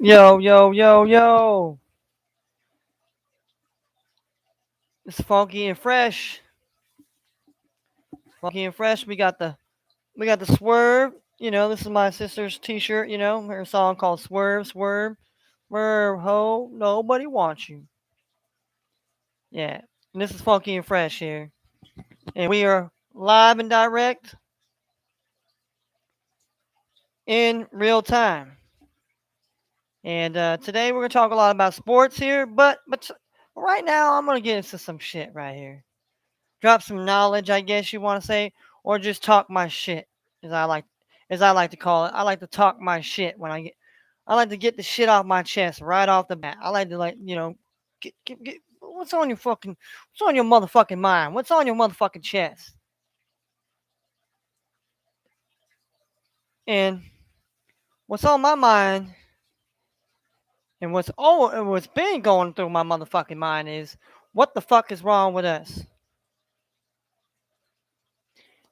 Yo, yo, yo, yo. It's funky and fresh. Funky and fresh. We got the swerve. This is my sister's t-shirt, her song called Swerve, Swerve. Swerve ho, nobody wants you. Yeah. And this is funky and fresh here. And we are live and direct in real time. And today we're gonna talk a lot about sports here, but right now I'm gonna get into some shit right here. Drop some knowledge, I guess you want to say, or just talk my shit, as I like as I like to call it. I like to talk my shit I like to get the shit off my chest right off the bat. I like to get what's on your motherfucking mind? What's on your motherfucking chest? And what's on my mind and what's been going through my motherfucking mind is what the fuck is wrong with us?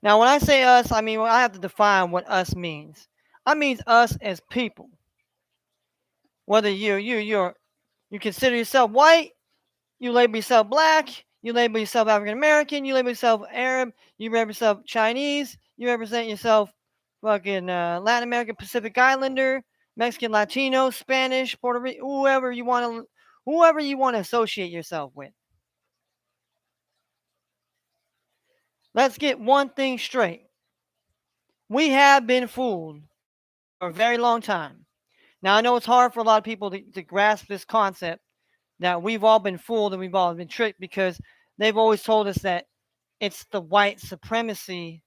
Now, when I say us, I mean, well, I have to define what us means. I means us as people. Whether you consider yourself white, you label yourself black, you label yourself African American, you label yourself Arab, you label yourself Chinese, you represent yourself fucking Latin American, Pacific Islander, Mexican, Latino, Spanish, Puerto Rican, whoever you want to associate yourself with. Let's get one thing straight. We have been fooled for a very long time. Now I know it's hard for a lot of people to grasp this concept that we've all been fooled and we've all been tricked because they've always told us that it's the white supremacy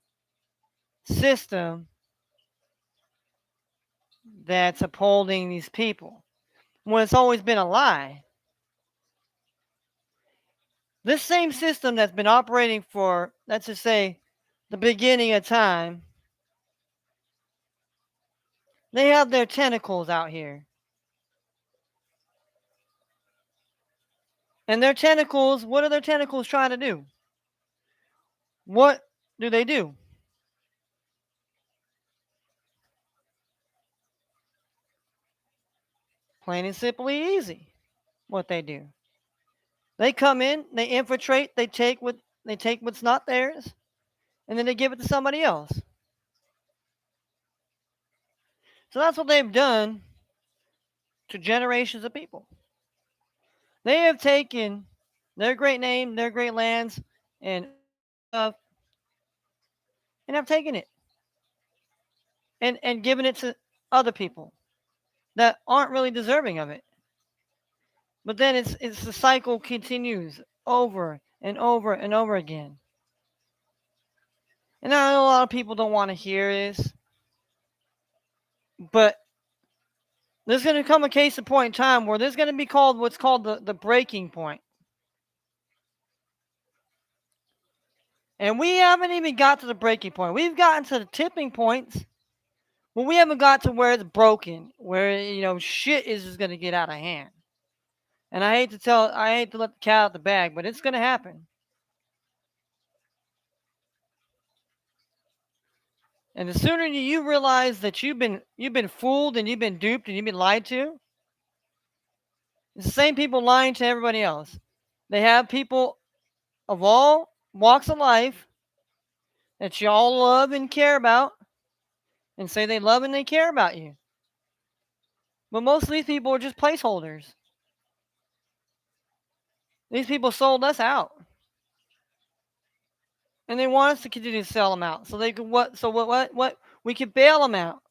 system that's upholding these people. When it's always been a lie. This same system that's been operating for, let's just say, the beginning of time, they have their tentacles out here. And their tentacles, what are their tentacles trying to do? What do they do? Plain and simply easy what they do. They come in, they infiltrate, they take what's not theirs, and then they give it to somebody else. So that's what they've done to generations of people. They have taken their great name, their great lands, and stuff, and have taken it and given it to other people that aren't really deserving of it. But then it's the cycle continues over and over and over again. And I know a lot of people don't want to hear this, but there's going to come a case of point in time where there's going to be what's called the breaking point. And we haven't even got to the breaking point. We've gotten to the tipping points, but we haven't got to where it's broken, where, shit is just going to get out of hand. And I hate to let the cat out the bag, but it's going to happen. And the sooner you realize that you've been fooled and you've been duped and you've been lied to, it's the same people lying to everybody else. They have people of all walks of life that y'all love and care about and say they love and they care about you. But most of these people are just placeholders. These people sold us out. And they want us to continue to sell them out. So they could what we could bail them out.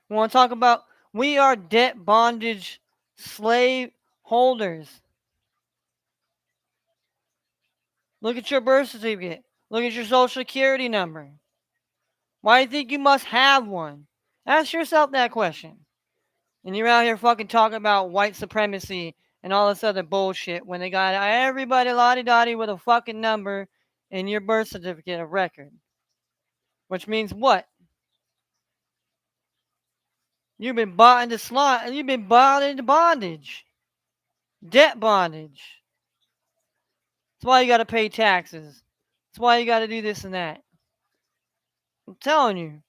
We want to talk about we are debt bondage slave holders. Look at your birth certificate. Look at your social security number. Why do you think you must have one? Ask yourself that question. And you're out here fucking talking about white supremacy and all this other bullshit when they got everybody lottie dottie with a fucking number in your birth certificate of record. Which means what? You've been bought into you've been bought into bondage. Debt bondage. That's why you gotta pay taxes. That's why you gotta do this and that. I'm telling you.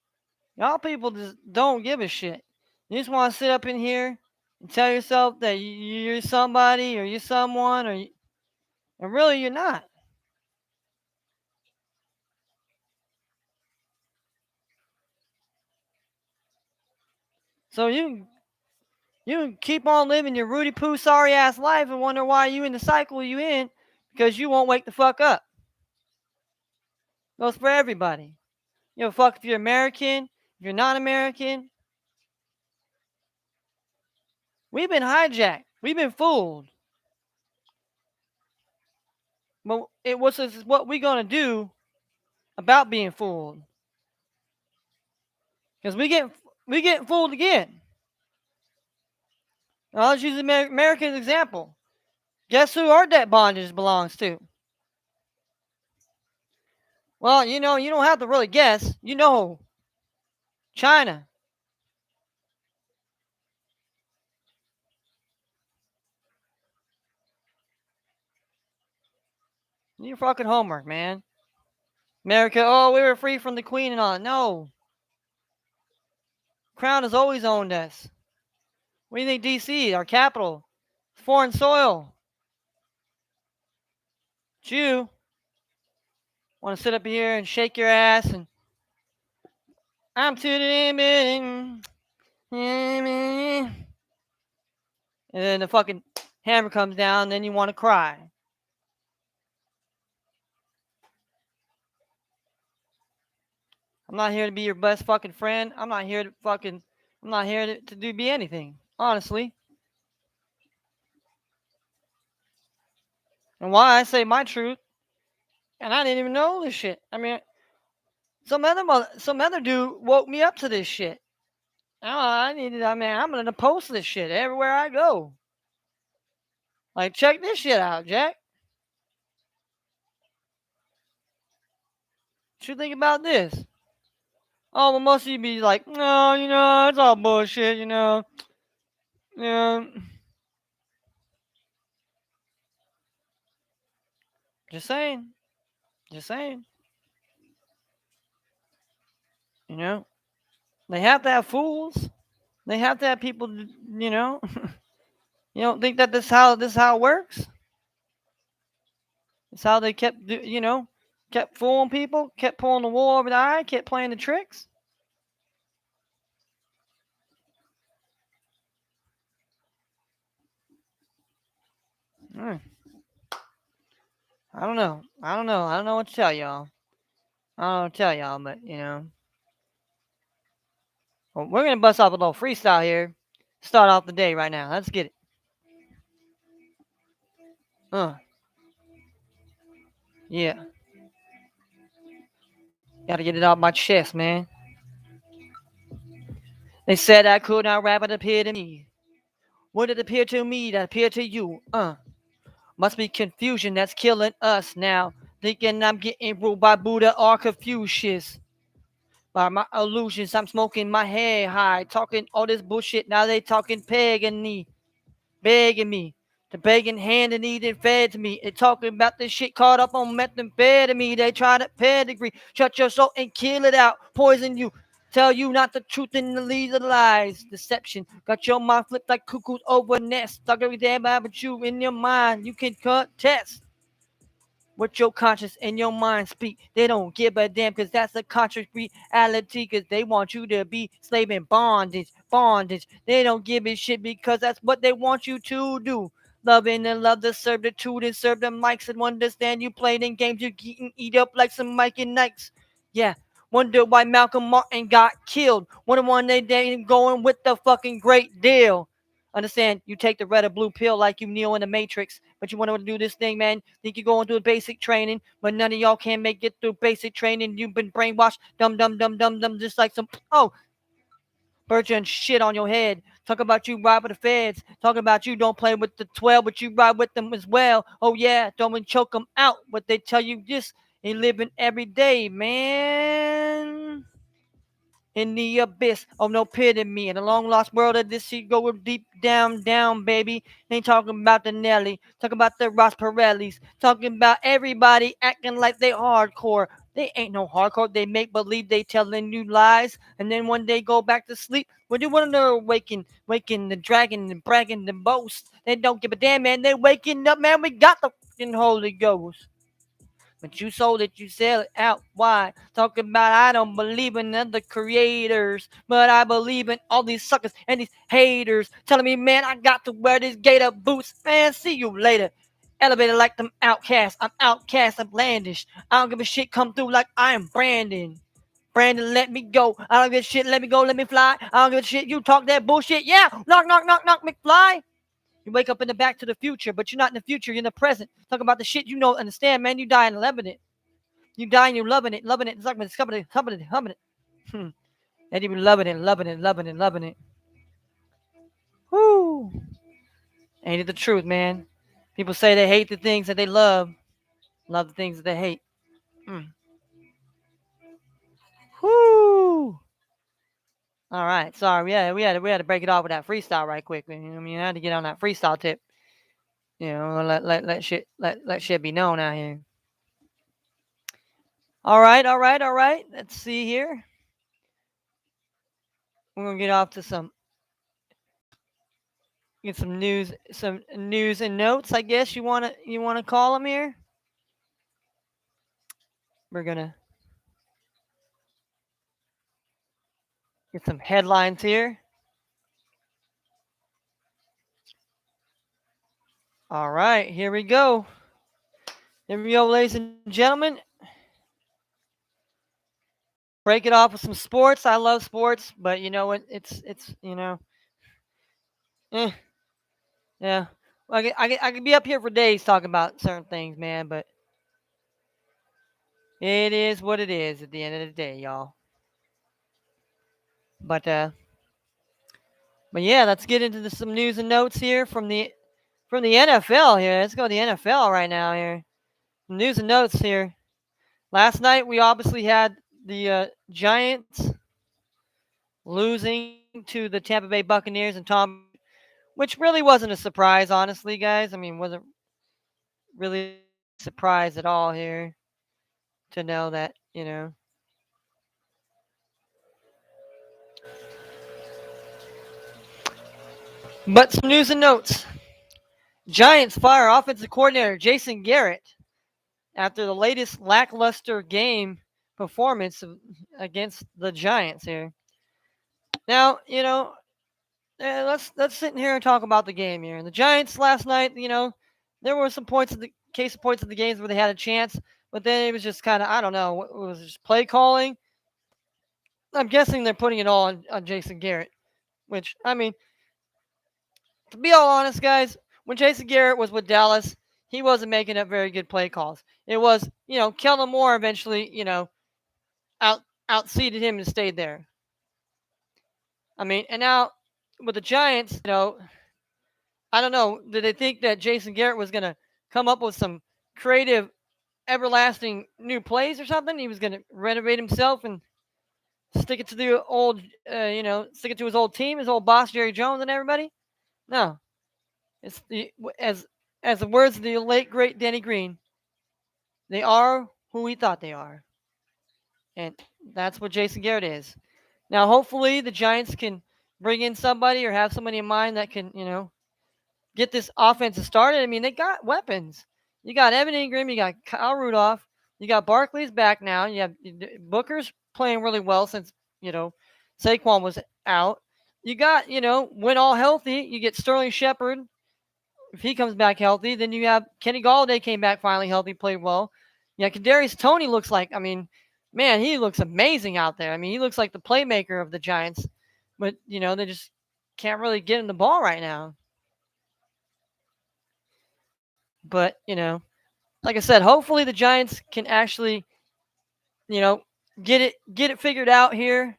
Y'all people just don't give a shit. You just want to sit up in here and tell yourself that you're somebody or you're someone, and really you're not. So you can keep on living your Rudy Poo sorry ass life and wonder why you in the cycle you in because you won't wake the fuck up. Goes for everybody. You know, fuck if you're American, if you're not American. We've been hijacked. We've been fooled. But it was what we gonna do about being fooled? Because we get fooled again. I'll just use America as an example. Guess who our debt bondage belongs to? Well, you know, you don't have to really guess. You know, China. Your fucking homework, man. America, oh, we were free from the Queen and all. No. Crown has always owned us. What do you think, D.C., our capital? Foreign soil. But you want to sit up here and shake your ass and I'm to the limit. And then the fucking hammer comes down, and then you want to cry. I'm not here to be your best fucking friend. I'm not here to be anything, honestly. And why I say my truth, and I didn't even know this shit. I mean, some other dude woke me up to this shit. I'm gonna post this shit everywhere I go. Like, check this shit out, Jack. What you think about this? Oh, well, most of you be like, no, you know, it's all bullshit, you know. Yeah. Just saying. Just saying. You know, they have to have fools. They have to have people. You know, you don't think that this how it works? It's how they kept fooling people, kept pulling the wool over the eye, kept playing the tricks. Mm, I don't know. I don't know. I don't know what to tell y'all. I don't know what to tell y'all, but you know, well, we're gonna bust off a little freestyle here. Start off the day right now. Let's get it. Uh, yeah. Gotta get it off my chest, man. They said I could not rap, it appeared to me. Would it appear to me that appear to you? Must be confusion that's killing us now. Thinking I'm getting ruled by Buddha or Confucius. By my illusions, I'm smoking my hair high. Talking all this bullshit, now they talking pagany. Begging me. The begging hand and eating fed to me. They talking about this shit caught up on methamphetamine. They try to pedigree. Shut your soul and kill it out. Poison you. Tell you not the truth and the lead of lies. Deception. Got your mind flipped like cuckoos over nest. Talk every damn about you in your mind. You can contest what your conscience and your mind speak. They don't give a damn because that's a conscious reality because they want you to be slave in bondage, bondage. They don't give a shit because that's what they want you to do. Loving and love the servitude and serve them mics and understand you played in games you eat up like some Mike and Knights. Yeah. Wonder why Malcolm Martin got killed. Wonder why they ain't going with the fucking great deal. Understand, you take the red or blue pill like you Neo in the Matrix, but you want to do this thing, man. Think you're going through basic training, but none of y'all can make it through basic training. You've been brainwashed, dumb, dumb, dumb, dumb, dumb, just like some, oh, virgin shit on your head. Talk about you ride with the feds. Talking about you don't play with the 12, but you ride with them as well. Oh, yeah, don't choke them out. What they tell you just ain't living every day, man in the abyss of no pit in me. In the long lost world of this shit go deep down, down, baby. Ain't talking about the Nelly, talking about the Ross Pirellis, talking about everybody acting like they hardcore. They ain't no hardcore. They make believe they telling you lies, and then one day go back to sleep. When you wonder waking the dragon and bragging the boast. They don't give a damn, man. They waking up, man. We got the fucking Holy Ghost. But you sold it, you sell it out. Why? Talking about I don't believe in other creators, but I believe in all these suckers and these haters telling me, man, I got to wear these gator boots. Man, see you later. Elevated like them outcasts. I'm outcast, I'm blandish. I don't give a shit, come through like I am Brandon. Brandon, let me go. I don't give a shit, let me go, let me fly. I don't give a shit, you talk that bullshit. Yeah, knock, knock, knock, knock, McFly. You wake up in the Back to the Future, but you're not in the future. You're in the present. Talking about the shit you don't understand, man. You die and loving it. You die and you're loving it, loving it. It's like humming it, humming it, humming it. And you be loving it, loving it, loving it, loving it. Whoo! Ain't it the truth, man? People say they hate the things that they love the things that they hate. Whoo! All right, sorry. Yeah, we had to break it off with that freestyle right quick. I mean, I had to get on that freestyle tip. Let shit be known out here. All right, all right, all right. Let's see here. We're gonna get off to get some news and notes. I guess you wanna call them here. We're gonna get some headlines here. All right, here we go. Here we go, ladies and gentlemen. Break it off with some sports. I love sports, but you know what? It's eh, yeah. I could be up here for days talking about certain things, man. But it is what it is at the end of the day, y'all. But yeah, let's get into some news and notes here from the NFL here. Let's go to the NFL right now here. News and notes here. Last night we obviously had the Giants losing to the Tampa Bay Buccaneers and Tom, which really wasn't a surprise, honestly, guys. I mean, wasn't really surprised at all here to know that. But some news and notes. Giants fire offensive coordinator Jason Garrett after the latest lackluster game performance against the Giants here. Now, let's sit in here and talk about the game here. The Giants last night, there were some points of the points of the games where they had a chance, but then it was just kind of, I don't know, it was just play calling. I'm guessing they're putting it all on Jason Garrett, which, I mean, to be all honest, guys, when Jason Garrett was with Dallas, he wasn't making up very good play calls. It was, Kellen Moore eventually, outseated him and stayed there. I mean, and now with the Giants, I don't know. Did they think that Jason Garrett was going to come up with some creative, everlasting new plays or something? He was going to renovate himself and stick it to the old, stick it to his old team, his old boss Jerry Jones and everybody? No. It's as the words of the late great Denny Green, they are who we thought they are, and that's what Jason Garrett is. Now, hopefully, the Giants can bring in somebody or have somebody in mind that can, get this offense started. I mean, they got weapons. You got Evan Ingram, you got Kyle Rudolph, you got Barkley's back now. You have Booker's playing really well since Saquon was out. You got when all healthy, you get Sterling Shepard. If he comes back healthy, then you have Kenny Galladay came back finally healthy, played well. Yeah, Kadarius Toney looks like, I mean, man, he looks amazing out there. I mean, he looks like the playmaker of the Giants, but they just can't really get him the ball right now. But like I said, hopefully the Giants can actually, get it figured out here.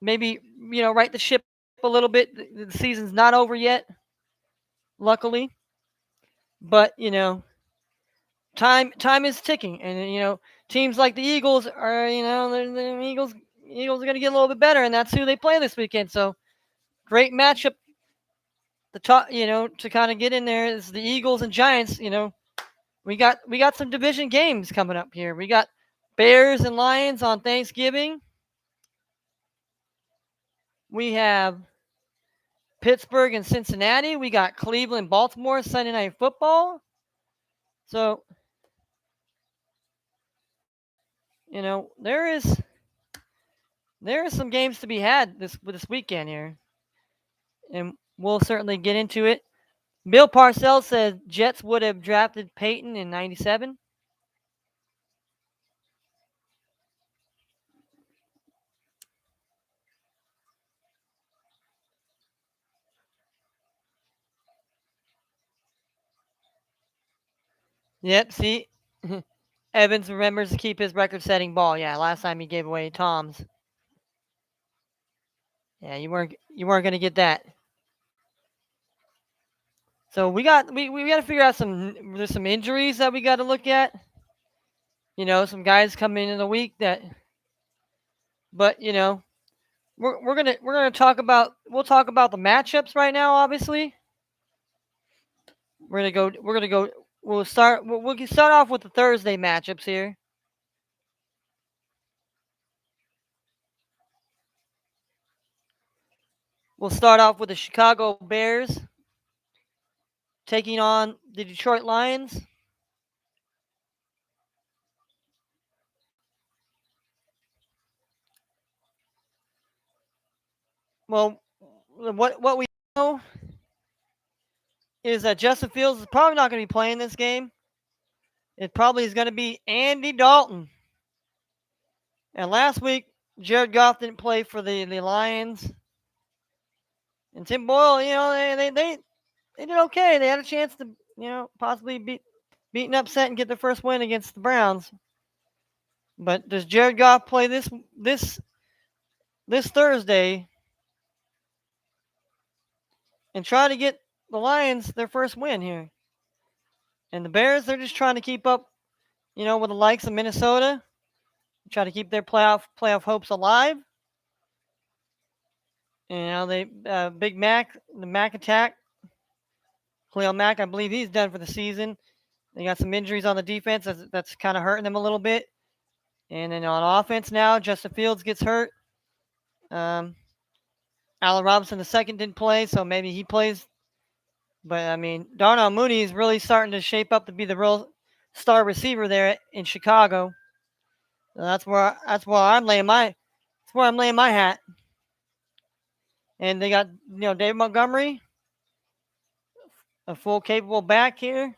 Maybe right the ship a little bit. The season's not over yet, luckily, but time is ticking, and teams like the Eagles are the Eagles are going to get a little bit better, and that's who they play this weekend. So great matchup. The top, to kind of get in there is the Eagles and Giants. We got some division games coming up here. We got Bears and Lions on Thanksgiving. We have Pittsburgh and Cincinnati. We got Cleveland, Baltimore, Sunday Night Football. So, there is some games to be had this weekend here, and we'll certainly get into it. Bill Parcells said Jets would have drafted Peyton in '97. Yep, see, Evans remembers to keep his record-setting ball. Yeah, last time he gave away Tom's. Yeah, you weren't gonna get that. So we got to figure out there's some injuries that we got to look at. Some guys coming in the week that, but we're gonna we'll talk about the matchups right now. Obviously, we'll start off with the Thursday matchups here. We'll start off with the Chicago Bears taking on the Detroit Lions. Well, what we know is that Justin Fields is probably not going to be playing this game. It probably is going to be Andy Dalton. And last week, Jared Goff didn't play for the Lions. And Tim Boyle, they did okay. They had a chance to, possibly beat an upset and get their first win against the Browns. But does Jared Goff play this Thursday and try to get the Lions their first win here? And the Bears, they're just trying to keep up, with the likes of Minnesota, try to keep their playoff hopes alive. They Big Mac, the Mac attack, Khalil Mack, I believe he's done for the season. They got some injuries on the defense that's kind of hurting them a little bit. And then on offense now, Justin Fields gets hurt. Allen Robinson II didn't play, so maybe he plays. But I mean, Darnell Mooney is really starting to shape up to be the real star receiver there in Chicago. So that's where I'm laying my hat. And they got David Montgomery, a full capable back here.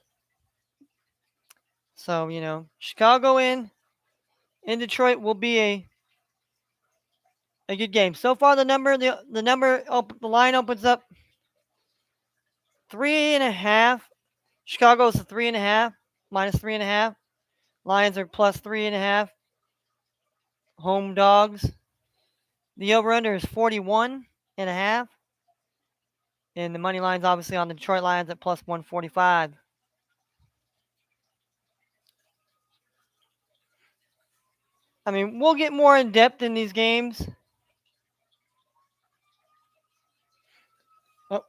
So Chicago in Detroit will be a good game. So far, the line opens up 3.5. Chicago's a 3.5, minus 3.5. Lions are plus 3.5. Home dogs. The over/under is 41.5. And the money line's obviously on the Detroit Lions at plus 145. I mean, we'll get more in depth in these games. Oh,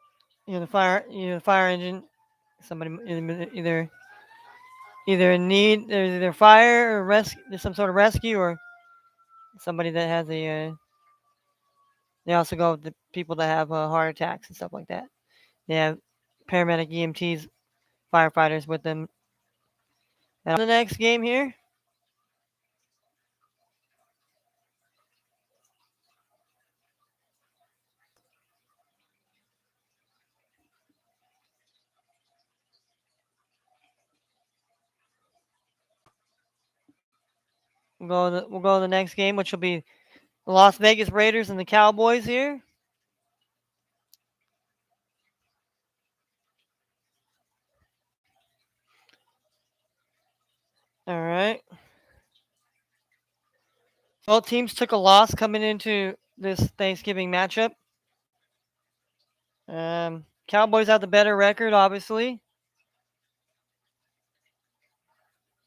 the fire engine. Somebody either in need, there's either fire or rescue, there's some sort of rescue, or somebody that has a. They also go with the people that have heart attacks and stuff like that. They have paramedic EMTs, firefighters with them. And on the next game here, we'll go to the next game, which will be the Las Vegas Raiders and the Cowboys here. All right. Both teams took a loss coming into this Thanksgiving matchup. Cowboys have the better record, obviously.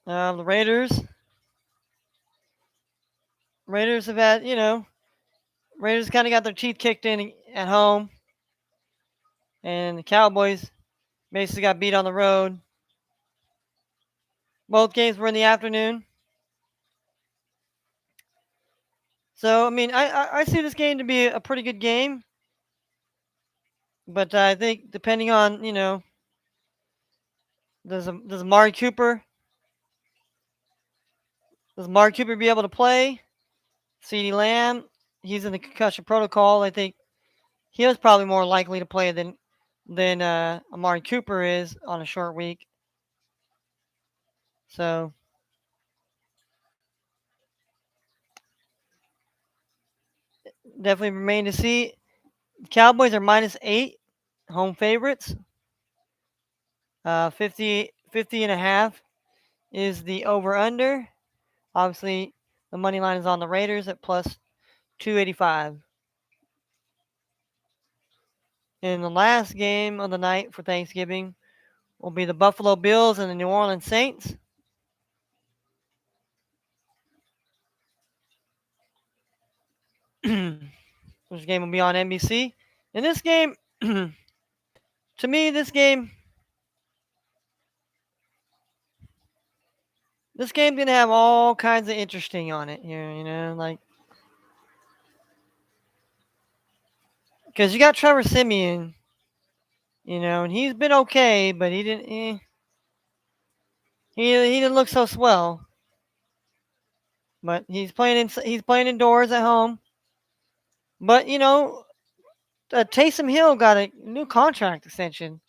The Raiders have had, Raiders kind of got their teeth kicked in at home, and the Cowboys basically got beat on the road. Both games were in the afternoon. So I mean, I see this game to be a pretty good game, but I think depending on does Amari Cooper be able to play? CeeDee Lamb, he's in the concussion protocol. I think he was probably more likely to play than Amari Cooper is on a short week. So definitely remain to see. Cowboys are -8, home favorites. 50 and a half is the over under. Obviously, the money line is on the Raiders at plus 285. And the last game of the night for Thanksgiving will be the Buffalo Bills and the New Orleans Saints. This game will be on NBC. And this game, to me, this game's gonna have all kinds of interesting on it here. Like because you got Trevor Simeon, and he's been okay, but he didn't look so swell. But he's playing indoors at home. But Taysom Hill got a new contract extension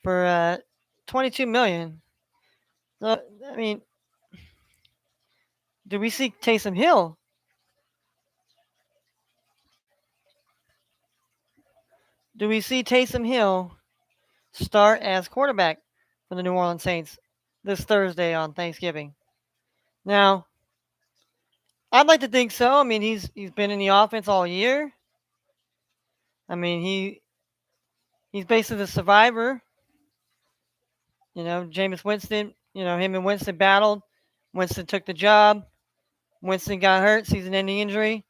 for $22 million. So I mean, do we see Taysom Hill? Do we see Taysom Hill start as quarterback for the New Orleans Saints this Thursday on Thanksgiving? Now, I'd like to think so. I mean, he's been in the offense all year. I mean, he's basically the survivor. Jameis Winston. Him and Winston battled. Winston took the job. Winston got hurt, season-ending injury.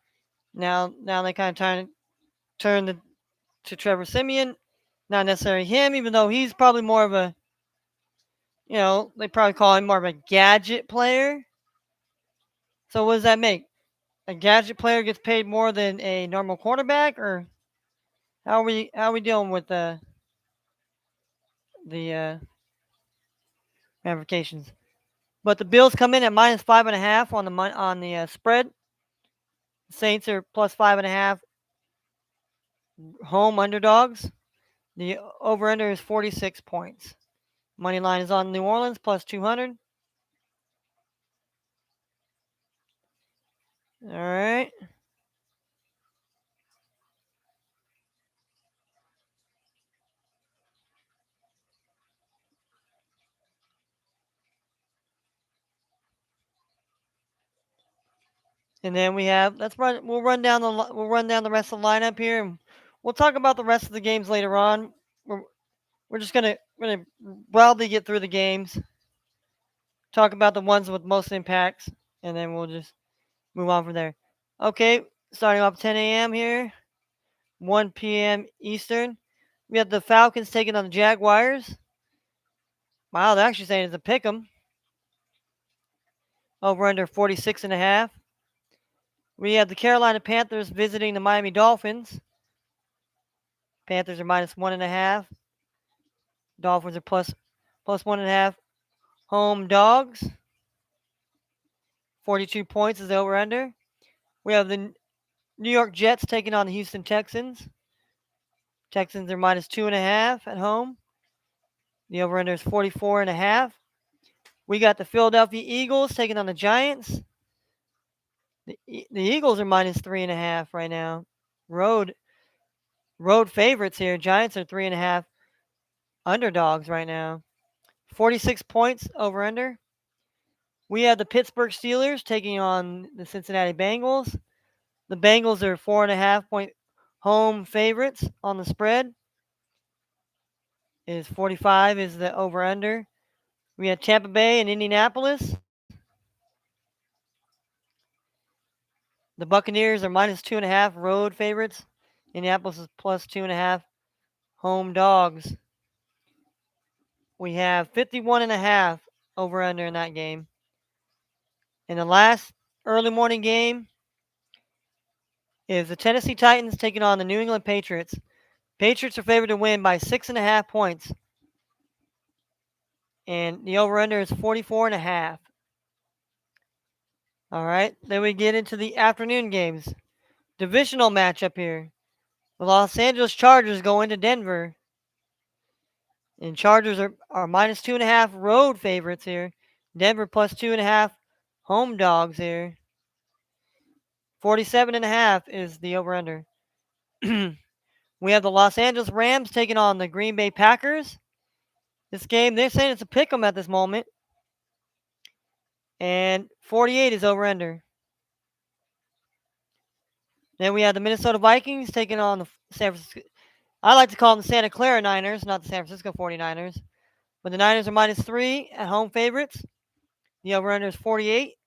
Now they kind of trying to turn to Trevor Simeon. Not necessarily him, even though he's probably more of a, they probably call him more of a gadget player. So what does that make? A gadget player gets paid more than a normal quarterback, or how are we dealing with the ramifications? But the Bills come in at -5.5 on the spread. Saints are +5.5 home underdogs. The over under is 46 points. Money line is on New Orleans +200. All right. And then we have let's run. We'll run down the rest of the lineup here, and we'll talk about the rest of the games later on. We're, we're just gonna broadly get through the games, talk about the ones with most impacts, and then we'll just move on from there. Okay, starting off 10 a.m. here, 1 p.m. Eastern. We have the Falcons taking on the Jaguars. Wow, they're actually saying it's a pick 'em. Over under 46.5. We have the Carolina Panthers visiting the Miami Dolphins. Panthers are -1.5. Dolphins are plus 1.5. Home dogs. 42 points is the over under. We have the New York Jets taking on the Houston Texans. Texans are -2.5 at home. The over under is 44.5. We got the Philadelphia Eagles taking on the Giants. The Eagles are -3.5 right now. Road favorites here. Giants are 3.5 underdogs right now. 46 points over under. We have the Pittsburgh Steelers taking on the Cincinnati Bengals. The Bengals are 4.5 point home favorites on the spread. Is 45 is the over under. We have Tampa Bay and Indianapolis. The Buccaneers are -2.5 road favorites. Indianapolis is +2.5 home dogs. We have 51.5 over under in that game. In the last early morning game, is the Tennessee Titans taking on the New England Patriots. Patriots are favored to win by 6.5 points. And the over-under is 44.5. All right, then we get into the afternoon games. Divisional matchup here. The Los Angeles Chargers go into Denver. And Chargers are minus 2.5 road favorites here. Denver plus 2.5 home dogs here. 47.5 is the over-under. We have the Los Angeles Rams taking on the Green Bay Packers. This game, they're saying it's a pick 'em at this moment. And 48 is over-under. Then we have the Minnesota Vikings taking on the San Francisco. I like to call them the Santa Clara Niners, not the San Francisco 49ers. But the Niners are minus 3 at home favorites. The over-under is 48.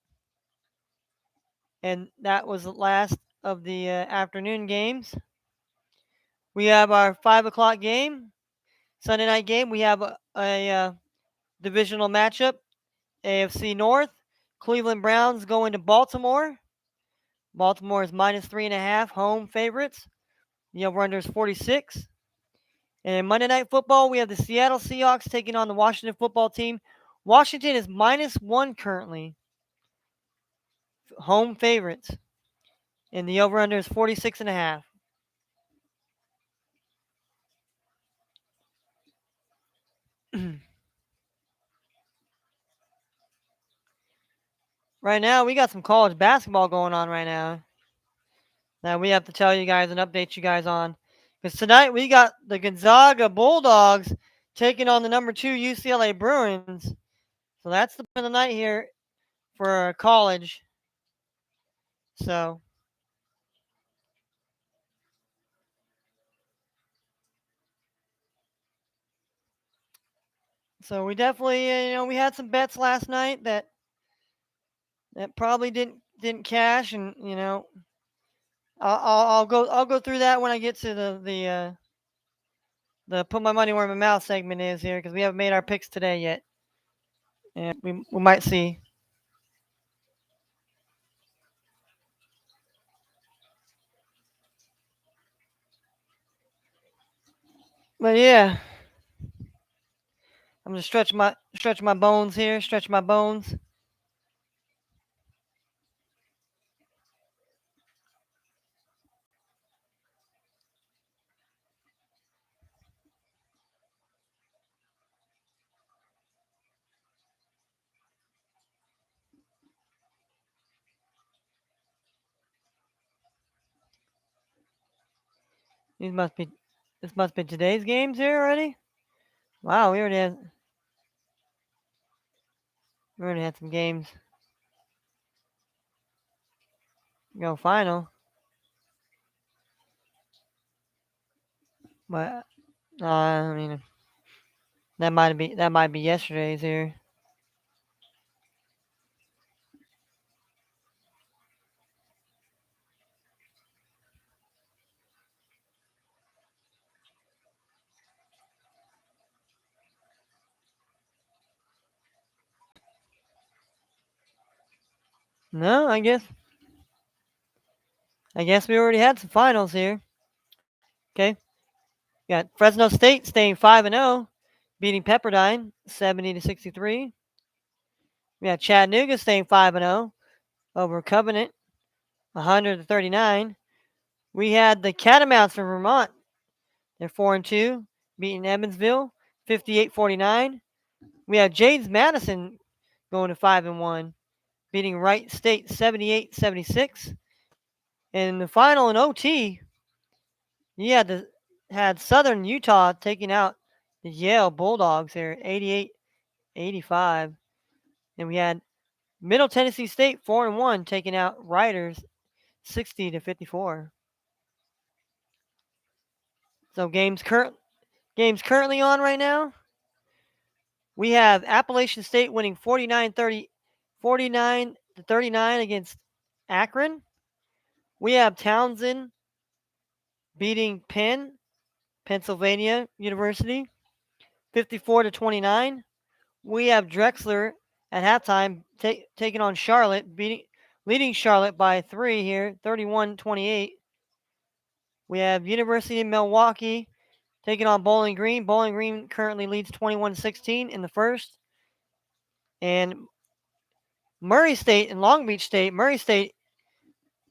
And that was the last of the afternoon games. We have our 5 o'clock game, Sunday night game. We have a divisional matchup, AFC North. Cleveland Browns going to Baltimore. Baltimore is minus 3.5 home favorites. The over-under is 46. And in Monday Night Football, we have the Seattle Seahawks taking on the Washington football team. Washington is minus 1 currently. Home favorites. And the over-under is 46.5. Right now, we got some college basketball going on right now that we have to tell you guys and update you guys on. Because tonight we got the Gonzaga Bulldogs taking on the number 2 UCLA Bruins. So that's the night here for college. So we definitely we had some bets last night that probably didn't cash, and I'll go through that when I get to the put my money where my mouth segment is here, because we haven't made our picks today yet, and we might see. But yeah, I'm just stretch my bones here, stretch my bones. These must be this must be today's games here already. Wow, we already had some games go final, but I mean that might be yesterday's here. No, I guess we already had some finals here. Okay, got Fresno State staying 5-0, beating Pepperdine 70-63. We got Chattanooga staying 5-0 over Covenant 100-39. We had the Catamounts from Vermont. They're 4-2, beating Evansville 58-49. We have James Madison going to 5-1, beating Wright State 78-76. In the final in OT, you had Southern Utah taking out the Yale Bulldogs there 88-85. And we had Middle Tennessee State 4-1 taking out Riders 60-54. So games currently on right now. We have Appalachian State winning 49-39 against Akron. We have Townsend beating Pennsylvania University 54-29. We have Drexler at halftime taking on Charlotte, leading Charlotte by 3 here, 31-28. We have University of Milwaukee taking on Bowling Green. Bowling Green currently leads 21-16 in the first. And Murray State and Long Beach State. Murray State,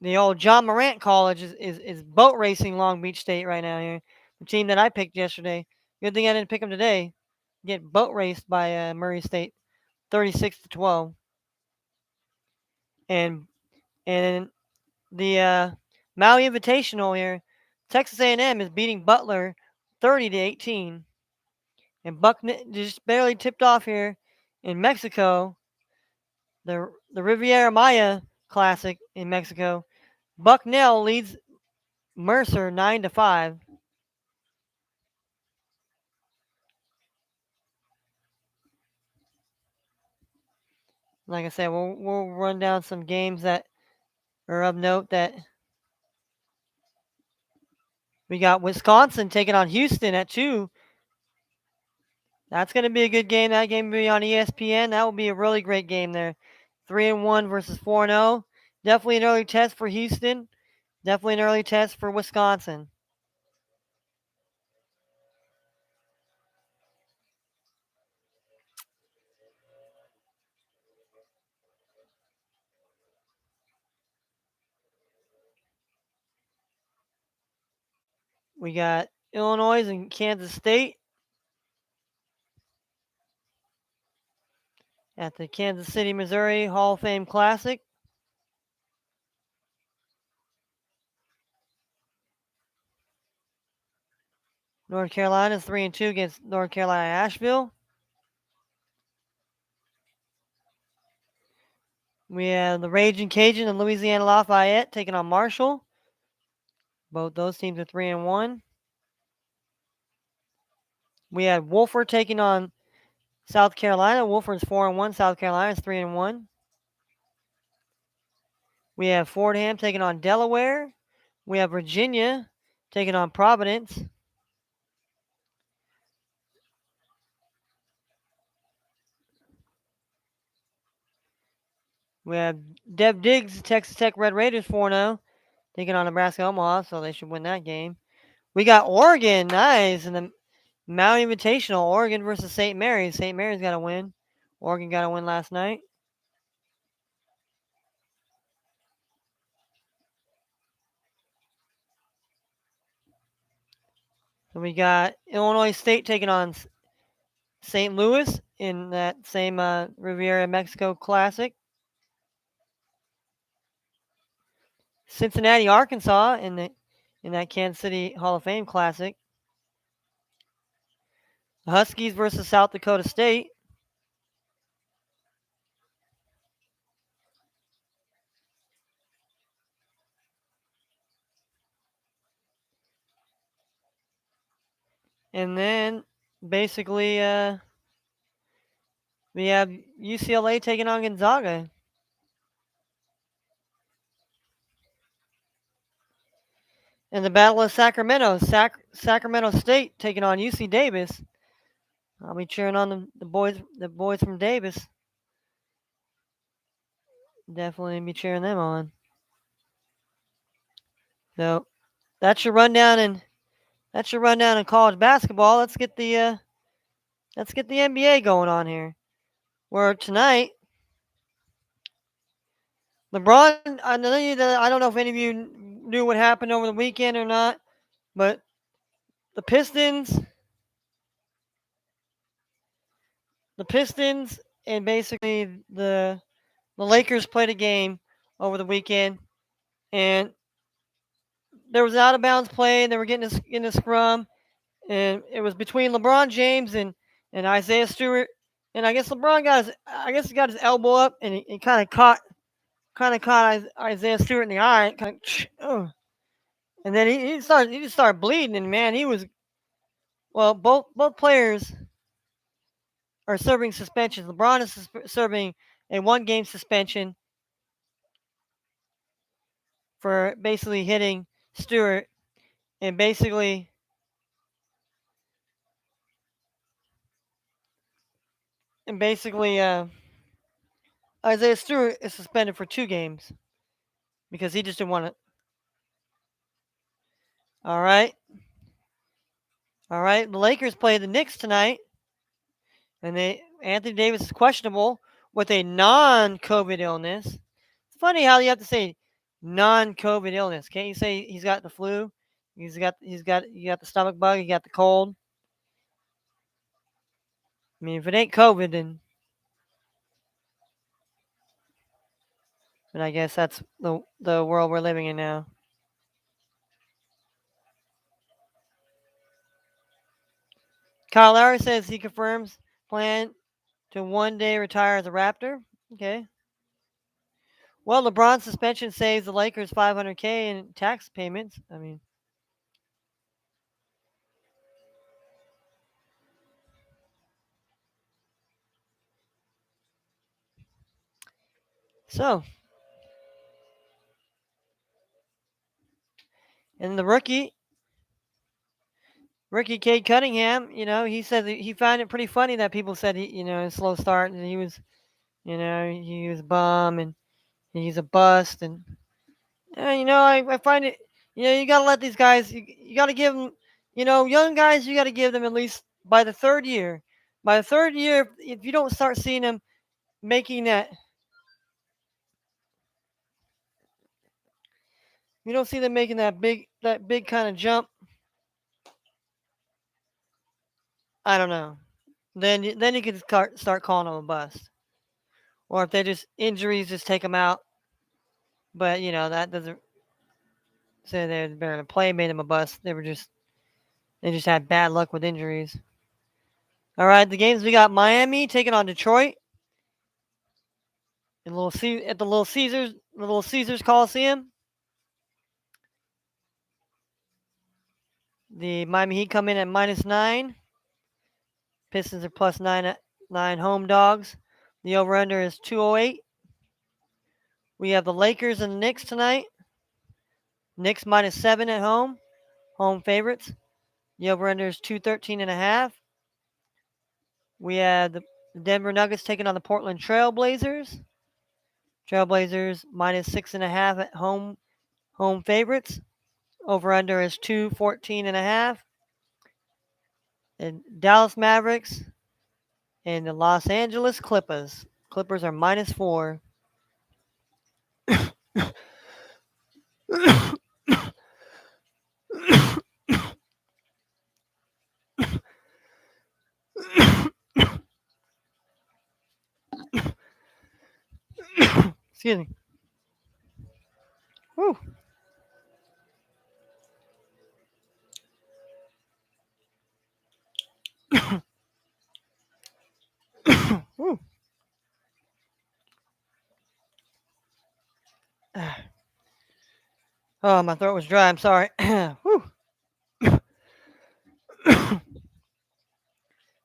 the old John Morant College, is boat racing Long Beach State right now here. The team that I picked yesterday. Good thing I didn't pick them today. Get boat raced by Murray State, 36-12. And the Maui Invitational here, Texas A&M is beating Butler 30-18. And Bucknell just barely tipped off here in Mexico. The Riviera Maya Classic in Mexico. Bucknell leads Mercer 9-5. Like I said, we'll run down some games that are of note. That we got Wisconsin taking on Houston at 2. That's going to be a good game. That game will be on ESPN. That will be a really great game there. 3-1 versus 4-0. Definitely an early test for Houston. Definitely an early test for Wisconsin. We got Illinois and Kansas State at the Kansas City, Missouri Hall of Fame Classic. North Carolina is 3-2 against North Carolina Asheville. We have the Raging Cajun and Louisiana Lafayette taking on Marshall. Both those teams are 3-1. We had Wolford taking on South Carolina. Wolford's 4-1. South Carolina's 3-1. We have Fordham taking on Delaware. We have Virginia taking on Providence. We have Dev Diggs, Texas Tech Red Raiders 4-0, taking on Nebraska Omaha, so they should win that game. We got Oregon, nice, in the Maui Invitational. Oregon versus St. Mary's. St. Mary's got to win. Oregon got to win last night. So we got Illinois State taking on St. Louis in that same Riviera Mexico Classic. Cincinnati, Arkansas in that Kansas City Hall of Fame Classic. The Huskies versus South Dakota State. And then basically we have UCLA taking on Gonzaga. And the Battle of Sacramento, Sacramento State taking on UC Davis. I'll be cheering on the boys from Davis. Definitely be cheering them on. So that's your rundown in college basketball. Let's get the NBA going on here. Where tonight, LeBron. I don't know if any of you knew what happened over the weekend or not, but the Pistons, and basically the Lakers played a game over the weekend, and there was out of bounds play, and they were getting in a scrum, and it was between LeBron James and Isaiah Stewart, and I guess LeBron he got his elbow up, and he kind of caught Isaiah Stewart in the eye, and then he just started bleeding, and man, he was well. Both players are serving suspensions. LeBron is serving a 1-game suspension for basically hitting Stewart, and basically Isaiah Stewart is suspended for 2 games because he just didn't want to. All right. All right. The Lakers play the Knicks tonight, and Anthony Davis is questionable with a non-COVID illness. It's funny how you have to say non-COVID illness. Can't you say he's got the flu? You got the stomach bug, you got the cold. I mean, if it ain't COVID, then I guess that's the world we're living in now. Kyle Lowry says he confirms plan to one day retire as a Raptor. Okay. Well, LeBron's suspension saves the Lakers 500K in tax payments. I mean, so and the rookie Cade Cunningham, he said that he found it pretty funny that people said a slow start and he was, he was a bum and he's a bust and I find it, you got to let these guys, you got to give them, young guys, you got to give them at least by the third year. By the third year, if you don't start seeing them making that, you don't see them making that big kind of jump. I don't know. Then you can start calling them a bust. Or if they just injuries just take them out. But that doesn't say they're better to play made them a bust. They just had bad luck with injuries. All right, the games we got: Miami taking on Detroit at the Little Caesars Coliseum. The Miami Heat come in at -9. Pistons are +9 home dogs. The over under is 208. We have the Lakers and the Knicks tonight. Knicks -7 at home favorites. The over under is 213.5. We have the Denver Nuggets taking on the Portland Trailblazers. Trailblazers -6.5 at home favorites. Over under is 214.5. And Dallas Mavericks and the Los Angeles Clippers. Clippers are -4. Excuse me. Whew. Whew. Oh, my throat was dry. I'm sorry. Whew.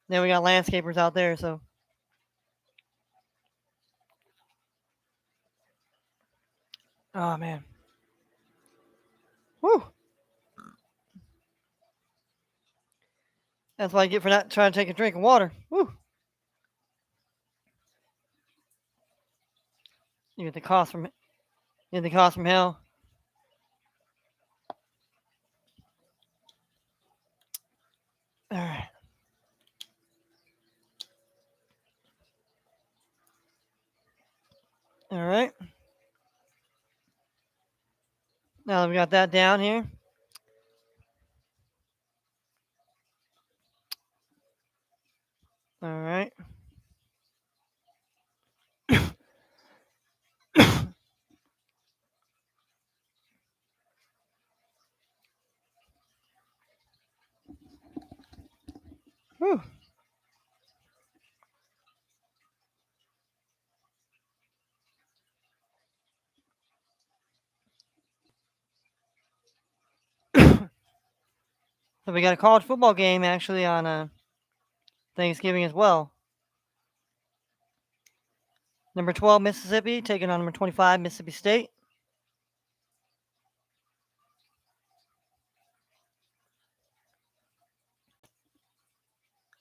Then we got landscapers out there, so. Oh man. Whew. That's what I get for not trying to take a drink of water. Whew. You get the cost from hell. All right. All right. Now that we got that down here. All right. Whew. So we got a college football game actually on Thanksgiving as well. Number 12 Mississippi taking on number 25 Mississippi State.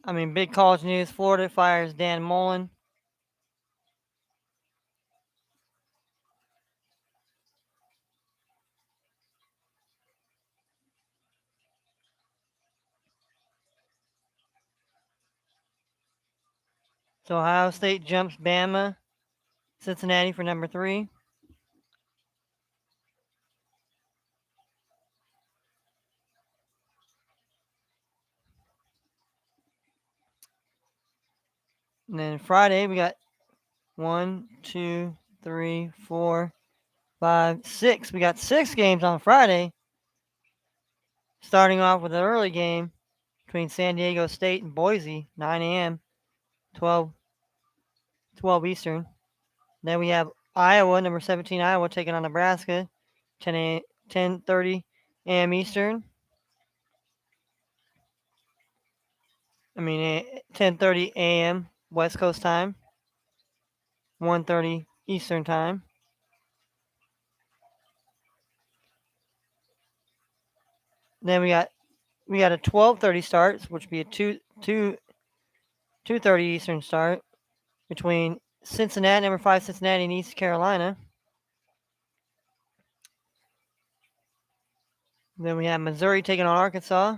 I mean, big college news. Florida fires Dan Mullen. So Ohio State jumps Bama, Cincinnati for number 3. And then Friday we got 1, 2, 3, 4, 5, 6. We got 6 games on Friday. Starting off with an early game between San Diego State and Boise, 9 a.m., 12, 12 Eastern. Then we have Iowa, number 17 Iowa, taking on Nebraska, 10:30 a.m. Eastern. 10:30 a.m. West Coast time, 1:30 Eastern time. Then we got a 12:30 start, which would be a 2:30 Eastern start between Cincinnati, number 5 Cincinnati, and East Carolina. Then we have Missouri taking on Arkansas.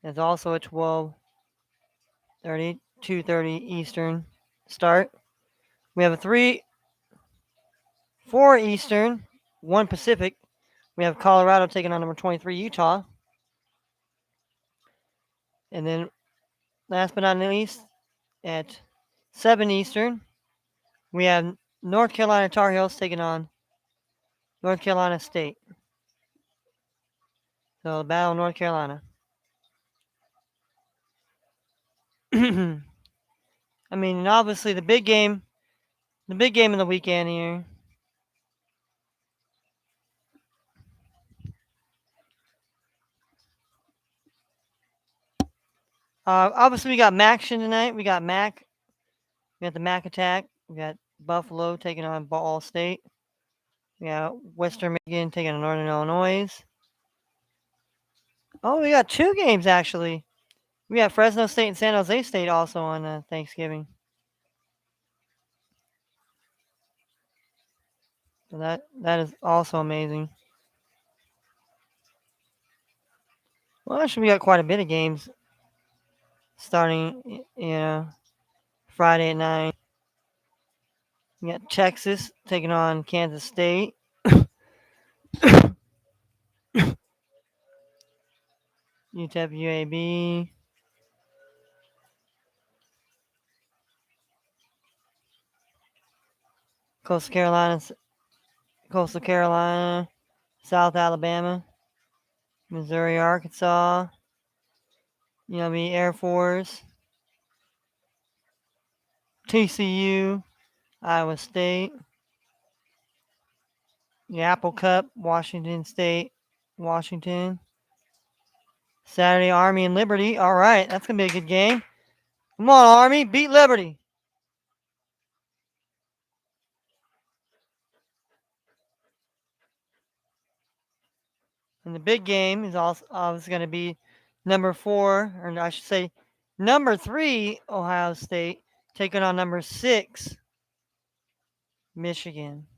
It's also a 12:30, 2:30 Eastern start. We have a 4 Eastern, 1 Pacific. We have Colorado taking on number 23 Utah. And then last but not least, at 7 Eastern, we have North Carolina Tar Heels taking on North Carolina State. So the Battle of North Carolina. And obviously the big game of the weekend here. Obviously we got MACtion tonight. We got MAC. We got the MAC attack. We got Buffalo taking on Ball State. We got Western Michigan taking on Northern Illinois. Oh, we got 2 games actually. We got Fresno State and San Jose State also on Thanksgiving. So that is also amazing. Well, actually, we got quite a bit of games starting, Friday at 9. We got Texas taking on Kansas State. UTEP UAB. Coastal Carolina, South Alabama, Missouri, Arkansas, Air Force, TCU, Iowa State, the Apple Cup, Washington State, Washington. Saturday, Army and Liberty. All right, that's going to be a good game. Come on, Army, beat Liberty. And the big game is also going to be number 4, or I should say number 3, Ohio State, taking on number 6, Michigan.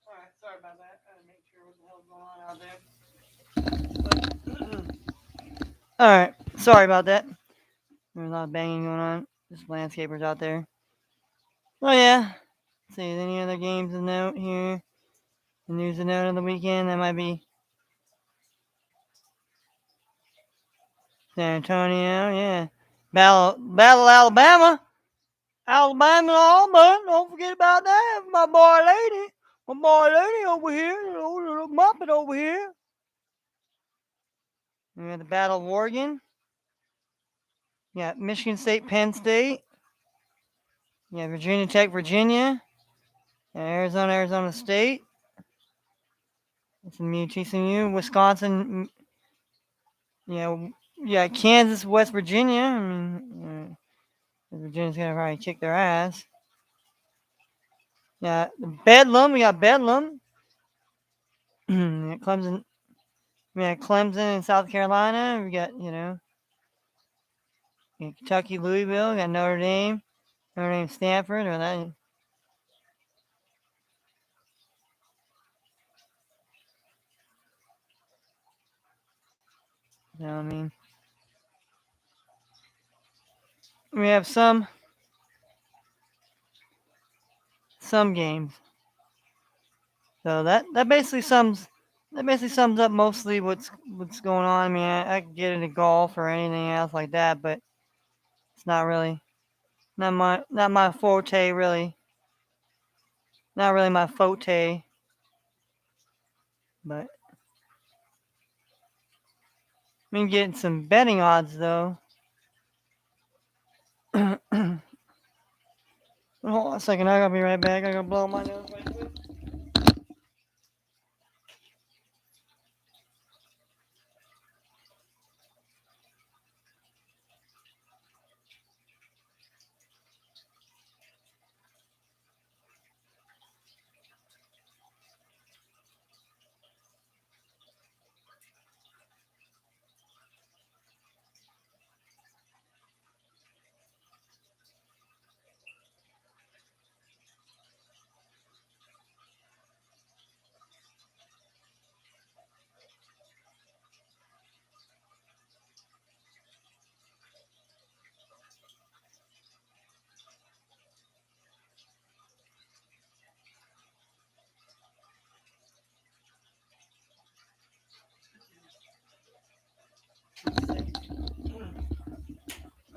All right, sorry about that. I gotta make sure what the hell's going on out there. All right, sorry about that. There's a lot of banging going on. There's landscapers out there. Oh yeah, see, any other games to note here? The news to note of the weekend, that might be San Antonio, yeah. Battle Alabama. Alabama and Auburn. Don't forget about that. My boy lady. My boy lady over here. Little Muppet over here. We got the Battle of Oregon. Yeah, Michigan State, Penn State. Yeah, Virginia Tech, Virginia. Yeah, Arizona, Arizona State. It's in TCU. Wisconsin. Yeah, yeah, Kansas, West Virginia. I mean, Virginia's gonna probably kick their ass. Yeah, Bedlam. We got Bedlam. Yeah, Clemson. We got Clemson in South Carolina. We got Kentucky, Louisville. We got Notre Dame. Notre Dame, Stanford. Or that. You know what I mean? We have some games. So that basically sums up mostly what's going on. I mean, I could get into golf or anything else like that, but it's not my forte really. Not really my forte. But I mean, getting some betting odds though. Hold on a second, I gotta be right back. I gotta blow my nose right quick.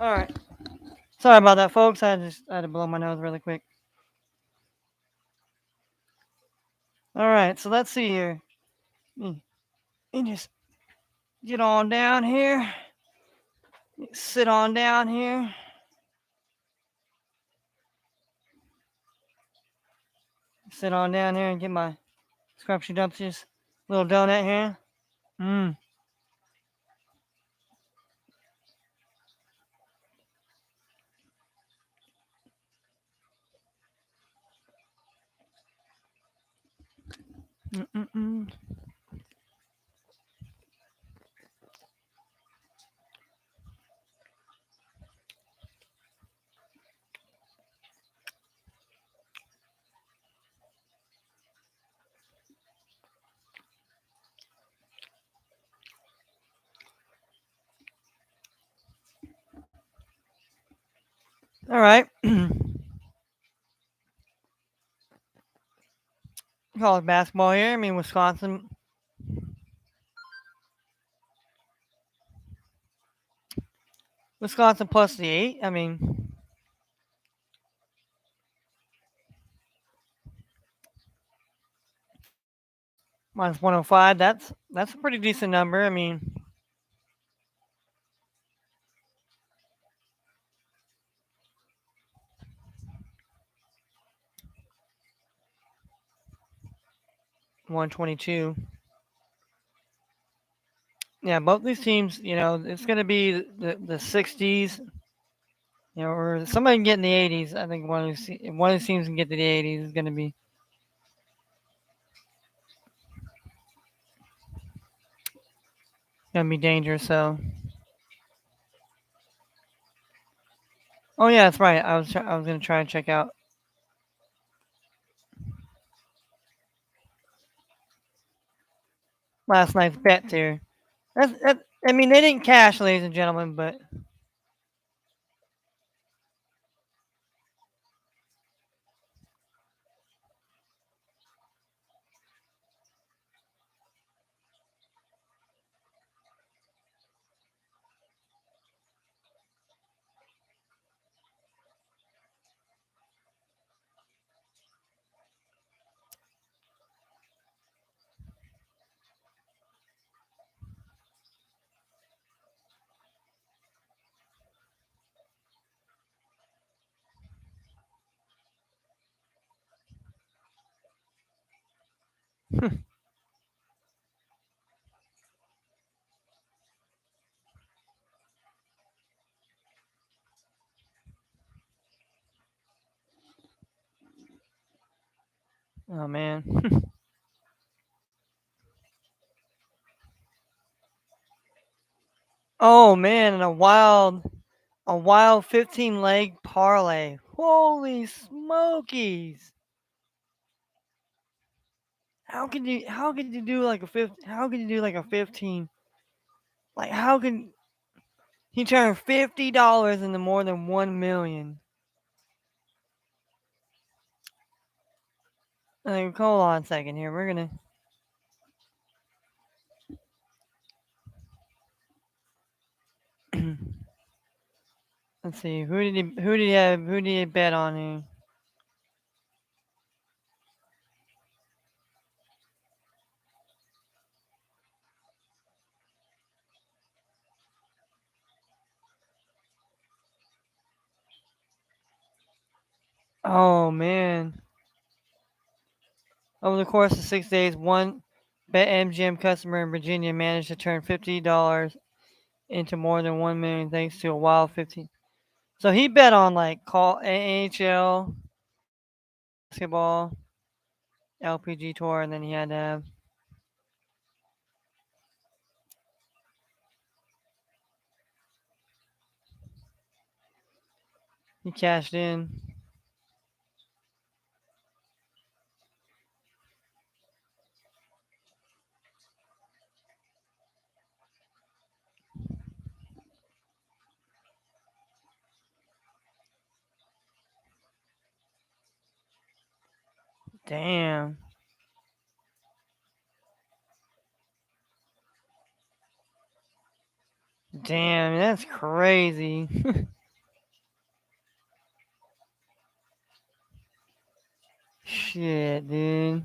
All right. Sorry about that, folks. I had to blow my nose really quick. All right, so let's see here. You just get on down here. Sit on down here. Sit on down here and get my scrumptious little donut here. Mmm. Mm-mm-mm. All right. College basketball here. I mean, Wisconsin plus the 8. I mean, minus 105. That's a pretty decent number. I mean, 122. Yeah, both these teams, it's going to be the 60s, or somebody can get in the 80s. I think one of these teams can get to the 80s is gonna be dangerous. So, oh yeah, that's right. I was gonna try and check out last night's bet there. I mean, they didn't cash, ladies and gentlemen, but Oh man. Oh man, and a wild 15 leg parlay. Holy smokies. How could you do like how could you do like a 15, like how can he turn $50 into more than 1 million? Like, hold on a second here. We're gonna let's see. Who did he bet on here? Oh man. Over the course of 6 days, one BetMGM customer in Virginia managed to turn $50 into more than 1 million thanks to a wild 15. So he bet on like call NHL, basketball, LPG tour, and then he had to have he cashed in. Damn. Damn, that's crazy. Shit, dude.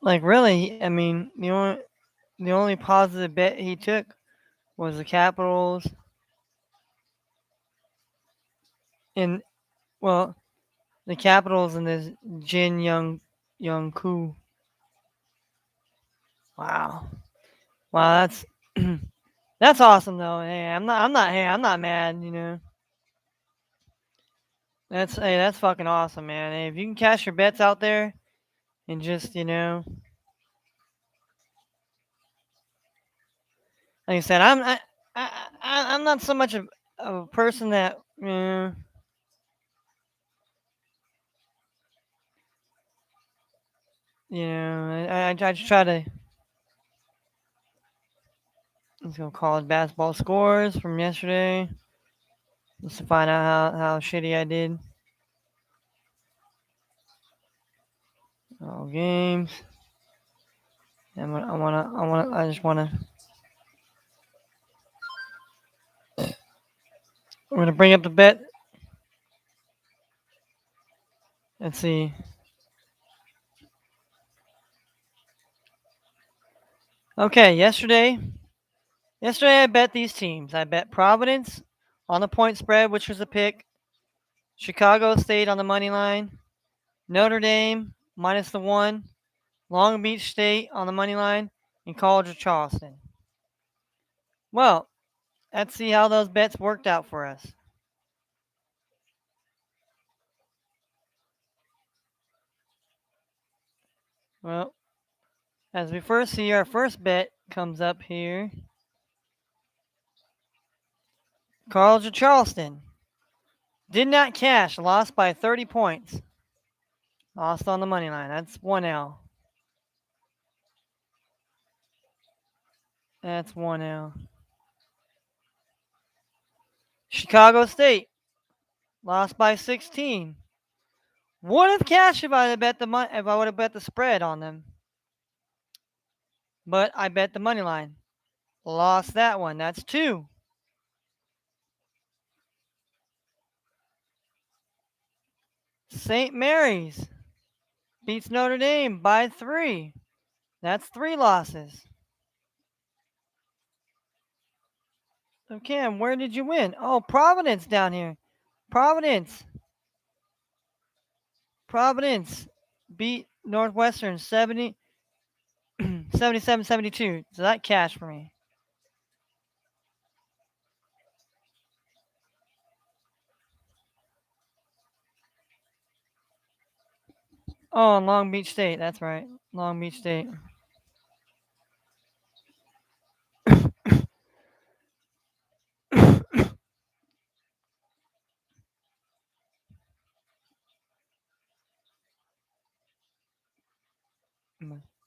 Like really, I mean, the only positive bet he took was the Capitals in well, the Capitals and this Jin Young Koo. Wow. Wow, that's awesome though. Hey, I'm not mad, you know. That's fucking awesome, man. Hey, if you can cash your bets out there and just, like I said, I'm not so much of a person that, I just try to let's go college basketball scores from yesterday just to find out how shitty I did. All games. I just wanna. We're gonna bring up the bet. Let's see. Okay, yesterday I bet these teams. I bet Providence on the point spread, which was a pick. Chicago State on the money line. Notre Dame minus the one. Long Beach State on the money line. And College of Charleston. Well, let's see how those bets worked out for us. Well, as we first see, our first bet comes up here. College of Charleston did not cash, lost by 30 points. Lost on the money line. That's 1L. That's 1L. Chicago State lost by 16. Would have cashed if I would have bet the spread on them. But I bet the money line. Lost that one. That's 2. St. Mary's beats Notre Dame by 3. That's 3 losses. So Cam, where did you win? Oh, Providence down here. Providence. Providence beat Northwestern 77-72. So that cashed for me. Oh, and Long Beach State. That's right. Long Beach State.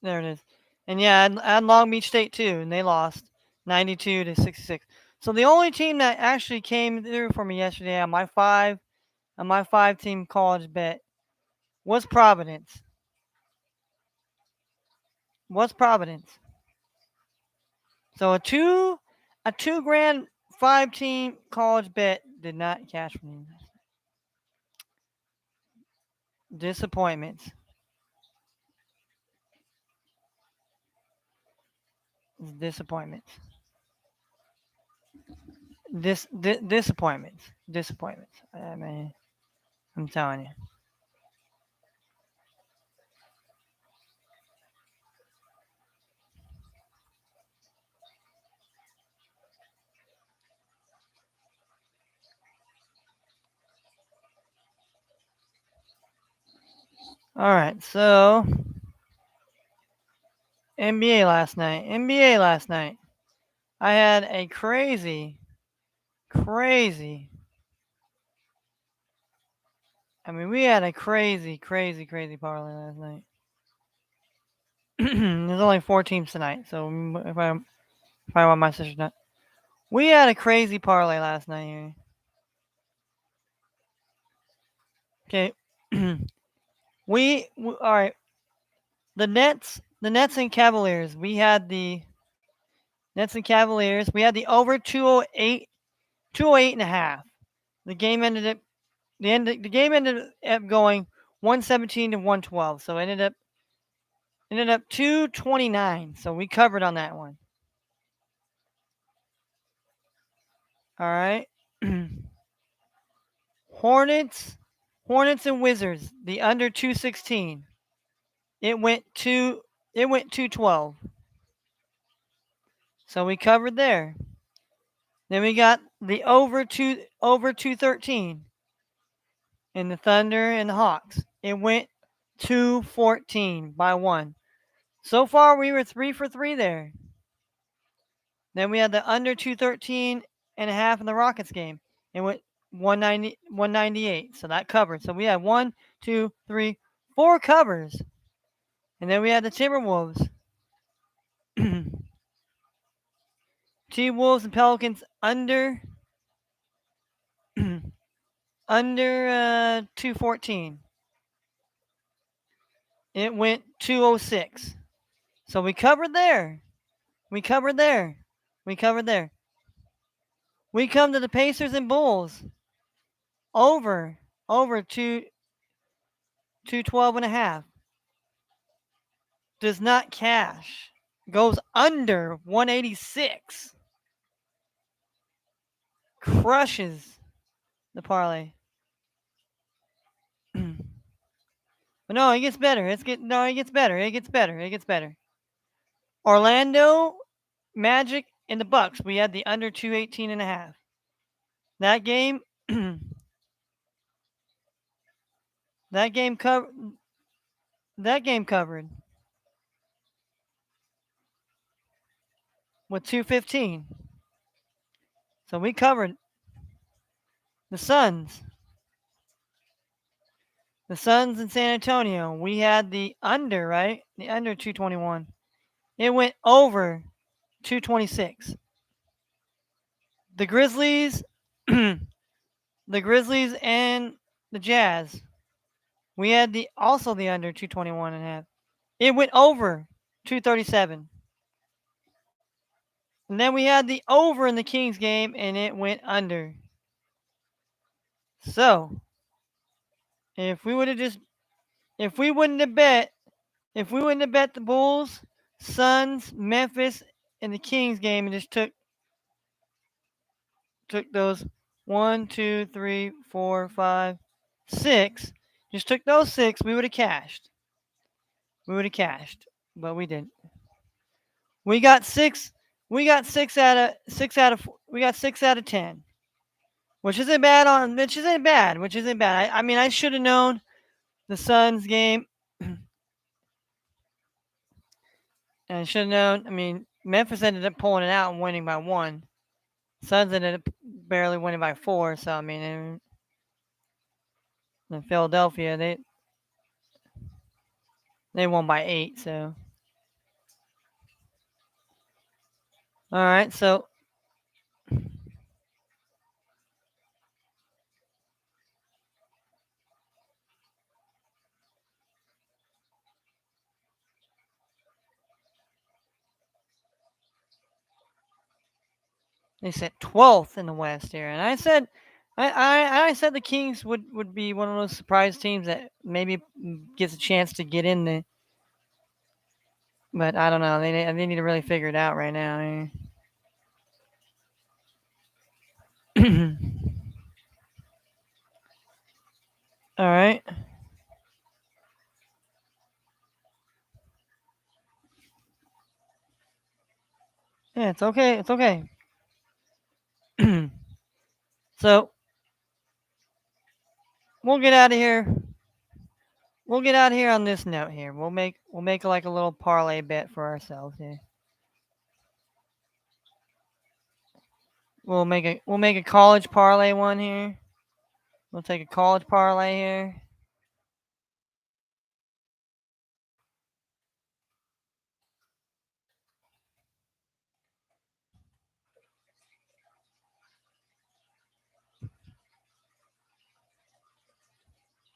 There it is. And yeah, I had Long Beach State too, and they lost 92-66. So the only team that actually came through for me yesterday on my 5-team college bet was Providence. Was Providence. So a 2 grand 5-team college bet did not cash for me. Disappointments. Disappointments. Disappointments. Disappointments. I mean, I'm telling you. All right, so NBA last night. NBA last night. I had a crazy. I mean, we had a crazy parlay last night. There's only 4 teams tonight, so if I want my sister not, we had a crazy parlay last night here. Okay, all right. The Nets and Cavaliers. We had the Nets and Cavaliers. We had the over 208 and a half. The game ended up the game ended up going 117 to 112. So it ended up 229. So we covered on that one. All right. Hornets and Wizards, the under 216. It went 212. So we covered there. Then we got the over 213 in the Thunder and the Hawks. It went 214 by 1. So far we were 3 for 3 there. Then we had the under 213 and a half in the Rockets game. It went 198. So that covered. So we had 1, 2, 3, 4 covers. And then we had the Timberwolves. T-Wolves and Pelicans under 214. It went 206. So we covered there. We covered there. We covered there. We come to the Pacers and Bulls. Over 212 and a half. Does not cash. Goes under 186. Crushes the parlay. But no, it gets better. It gets better. It gets better. It gets better. Orlando Magic and the Bucks. We had the under 218 and a half. That game that game covered with 215. So we covered the Suns. The Suns in San Antonio. We had the under, right? The under 221. It went over 226. The Grizzlies the Grizzlies and the Jazz. We had the also the under 221 and a half. It went over 237. And then we had the over in the Kings game and it went under. So, if we wouldn't have bet the Bulls, Suns, Memphis, and the Kings game and just took took those one, two, three, four, five, six, just took those six, we would have cashed. We would have cashed, but we didn't. We got six. We got we got 6 out of 10, which isn't bad on. Which isn't bad. Which isn't bad. I mean, I should have known the Suns game. And I should have known. I mean, Memphis ended up pulling it out and winning by one. Suns ended up barely winning by four. So I mean, in Philadelphia, they won by 8. So all right. So they sit 12th in the West here, and I said. I said the Kings would be one of those surprise teams that maybe gets a chance to get in the. But I don't know. They need to really figure it out right now. All right. Yeah, it's okay. It's okay. So we'll get out of here. We'll get out of here on this note here. We'll make like a little parlay bet for ourselves here. We'll make a college parlay one here. We'll take a college parlay here.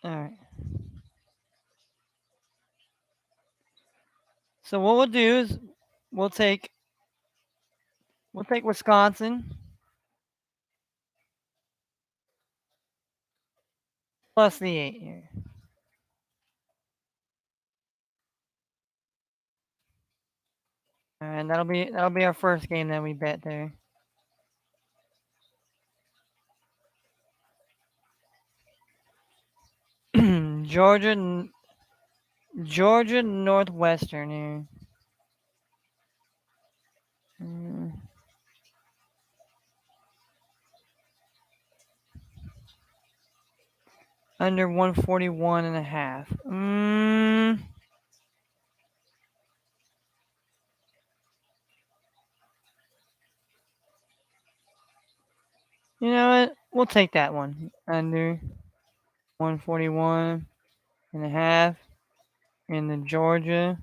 All right. So what we'll do is we'll take we'll take Wisconsin plus the 8 here. And that'll be our first game that we bet there. Georgia Georgia Northwestern here. Mm, under 141 and a half. You know what? We'll take that one. Under 141 and a half in the Georgia.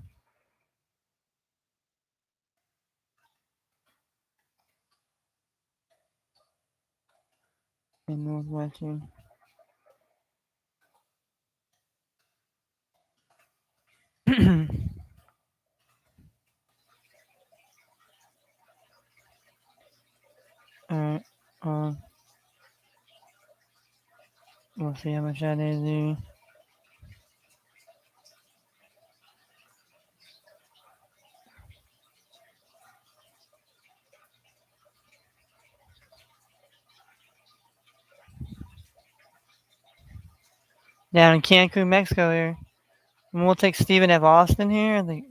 And Northwestern. Alright. Uh, we'll see how much that is here. Down in Cancun, Mexico here. And we'll take Stephen F. Austin here. I think.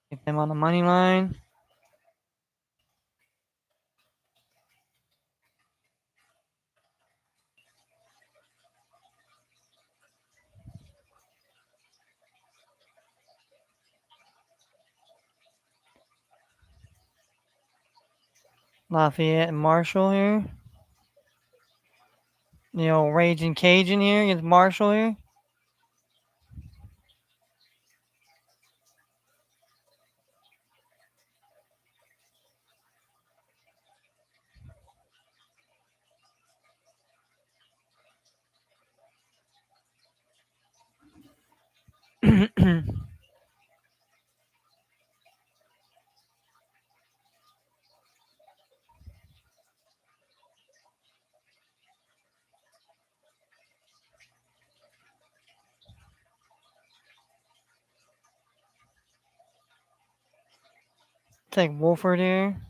Get them on the money line. Lafayette and Marshall here. The old Raging Cajun here against Marshall here. Take Wolford here.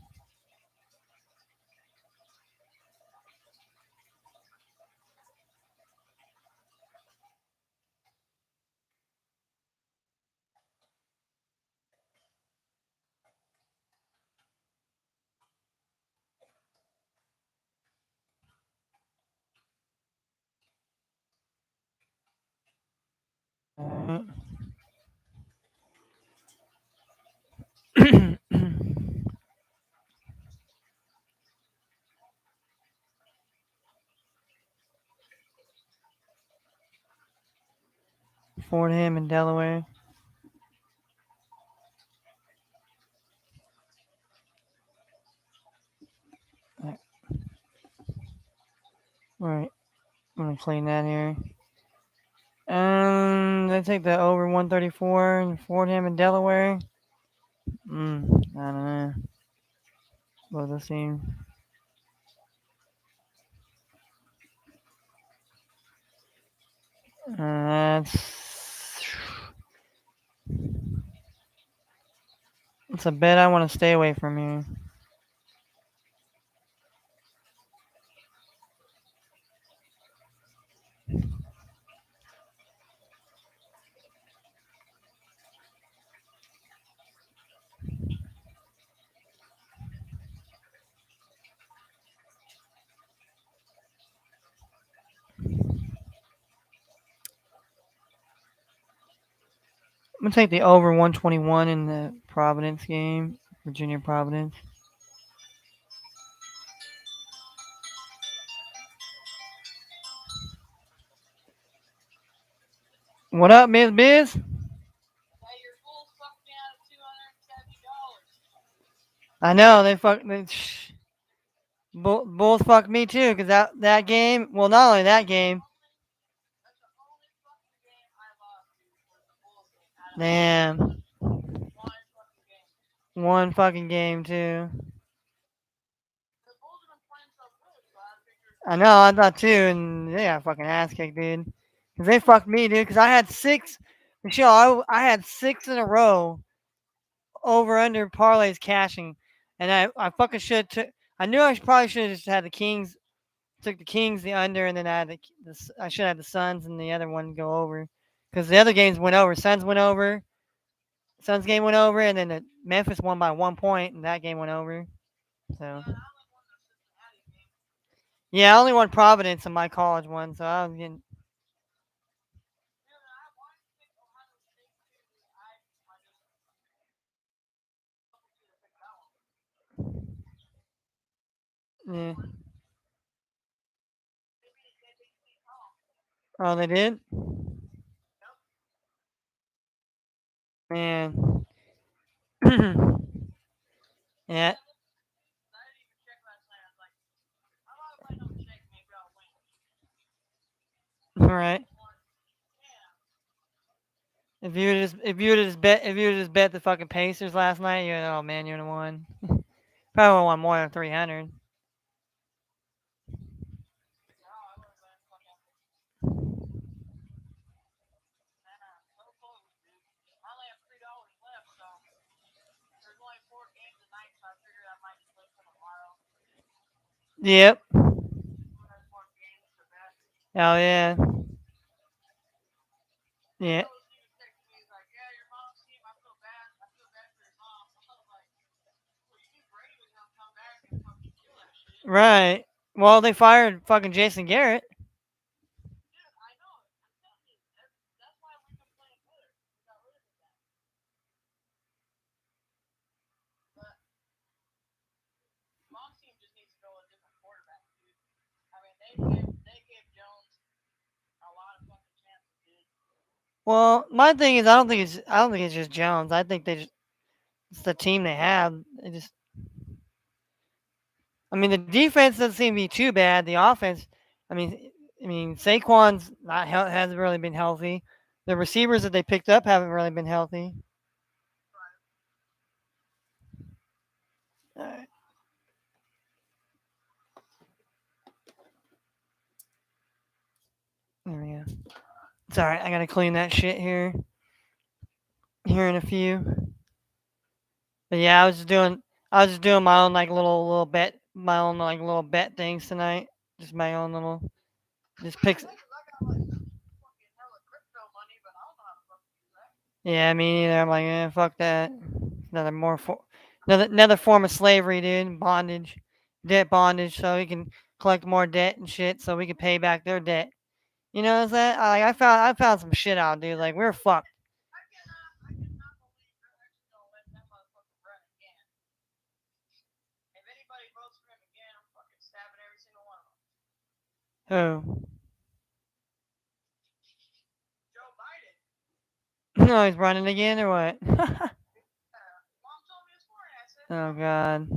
Alright. Fordham and Delaware. Alright. I'm gonna clean that here. They take the over 134 in Fordham and Delaware. I don't know. What does seem? That's it's a bet I want to stay away from here. I'm gonna take the over 121 in the Providence game, Virginia Providence. What up, Miss Biz? I know they fuck. Bulls fucked me too, cause that game. Well, not only that game. Damn, one fucking game too. I know, I thought too, and they got fucking ass kicked, dude. Cause they fucked me, dude. Cause I had six. Michelle, I had six in a row over under parlays cashing, and I fucking should took. I knew I probably should have just had the Kings. Took the Kings the under, and then I had I should have the Suns and the other one go over, because the other games went over. Suns went over. Suns game went over, and then the Memphis won by 1 point, and that game went over. So yeah, I only won Providence in my college one, so I was getting. Yeah. Oh, they did. Man. Yeah. All right. If you would just bet the fucking Pacers last night, you oh man, you'd have won. Probably would have won more than 300. Yep. Oh yeah. Yeah. Right. Well, they fired fucking Jason Garrett. Well, my thing is, I don't think it's just Jones. I think it's the team they have. They just, I mean, the defense doesn't seem to be too bad. The offense, I mean, Saquon's not hasn't really been healthy. The receivers that they picked up haven't really been healthy. All right, there we go. It's all right. I gotta clean that shit here in a few. But yeah, I was just doing my own like little bet, my own like little bet things tonight. Just my own little, just picks. Yeah, me neither. I'm like, fuck that. Another more for, another form of slavery, dude. Bondage, debt bondage, so we can collect more debt and shit, so we can pay back their debt. You know what I'm saying? I found some shit out, dude. Like we're fucked. Who? No, he's running again or what? Oh God.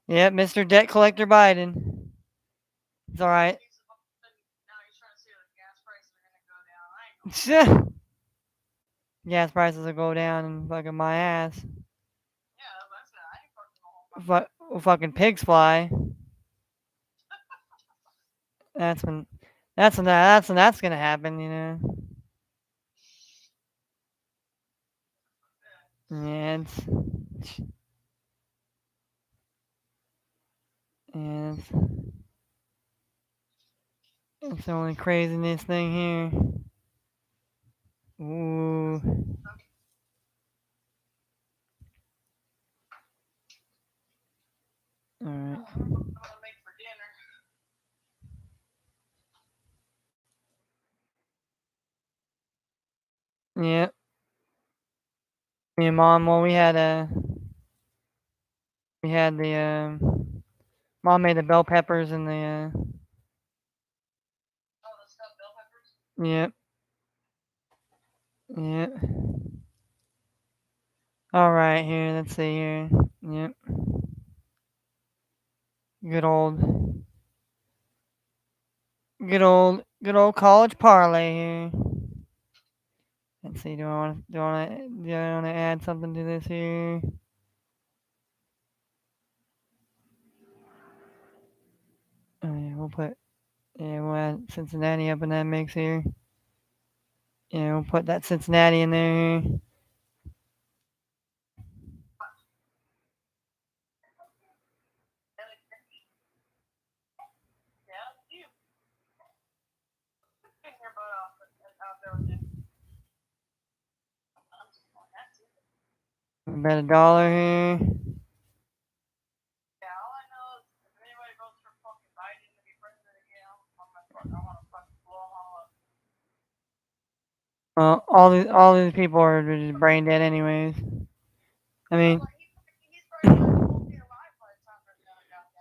Yep, Mr. Debt Collector Biden. It's all right. Gas prices will go down and fucking my ass. Fucking pigs fly. That's when. That's when that's gonna happen. You know. Yeah, it's it's the only craziness thing here. Ooh. All right. Yep. Me and mom. Well, we had the mom made the bell peppers and the yep. Yep. All right. Here. Let's see here. Yep. Good old. Good old college parlay here. Let's see. Do I want to add something to this here? Oh yeah, we'll add Cincinnati up in that mix here. Yeah, we'll put that Cincinnati in there. Bet $1 here. Well, all these people are just brain dead anyways. I mean,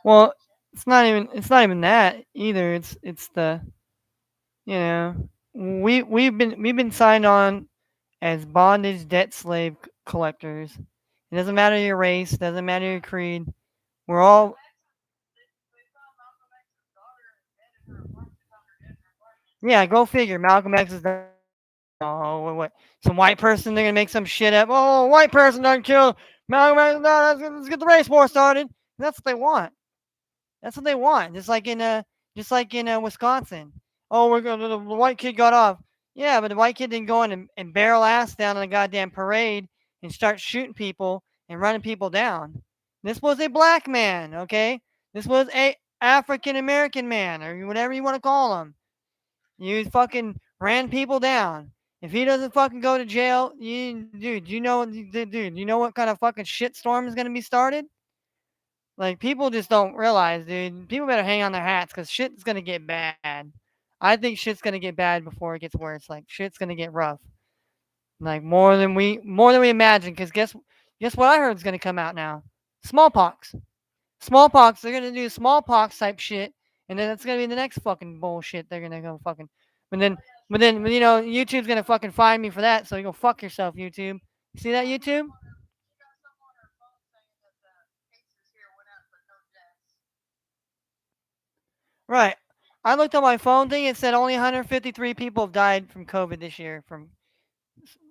well, it's not even that either. It's the you know we've been signed on as bondage debt slave collectors. It doesn't matter your race, doesn't matter your creed. We're all yeah. Go figure. Malcolm X is the oh what some white person they're gonna make some shit up. Oh, white person doesn't kill Malcolm X. No, let's get the race war started. That's what they want. That's what they want. Just like in Wisconsin. Oh, the white kid got off. Yeah, but the white kid didn't go in and barrel ass down on a goddamn parade and start shooting people and running people down. This was a black man, okay? This was a African American man or whatever you want to call him. You fucking ran people down. If he doesn't fucking go to jail, dude, you know what kind of fucking shitstorm is gonna be started? Like people just don't realize, dude. People better hang on their hats because shit's gonna get bad. I think shit's gonna get bad before it gets worse. Like shit's gonna get rough. Like more than we imagine. Because guess what I heard is gonna come out now? Smallpox. Smallpox. They're gonna do smallpox type shit, and then it's gonna be the next fucking bullshit. They're gonna go fucking. But then, YouTube's gonna fucking find me for that. So you go fuck yourself, YouTube. You see that, YouTube? Right. I looked on my phone thing. It said only 153 people have died from COVID this year, from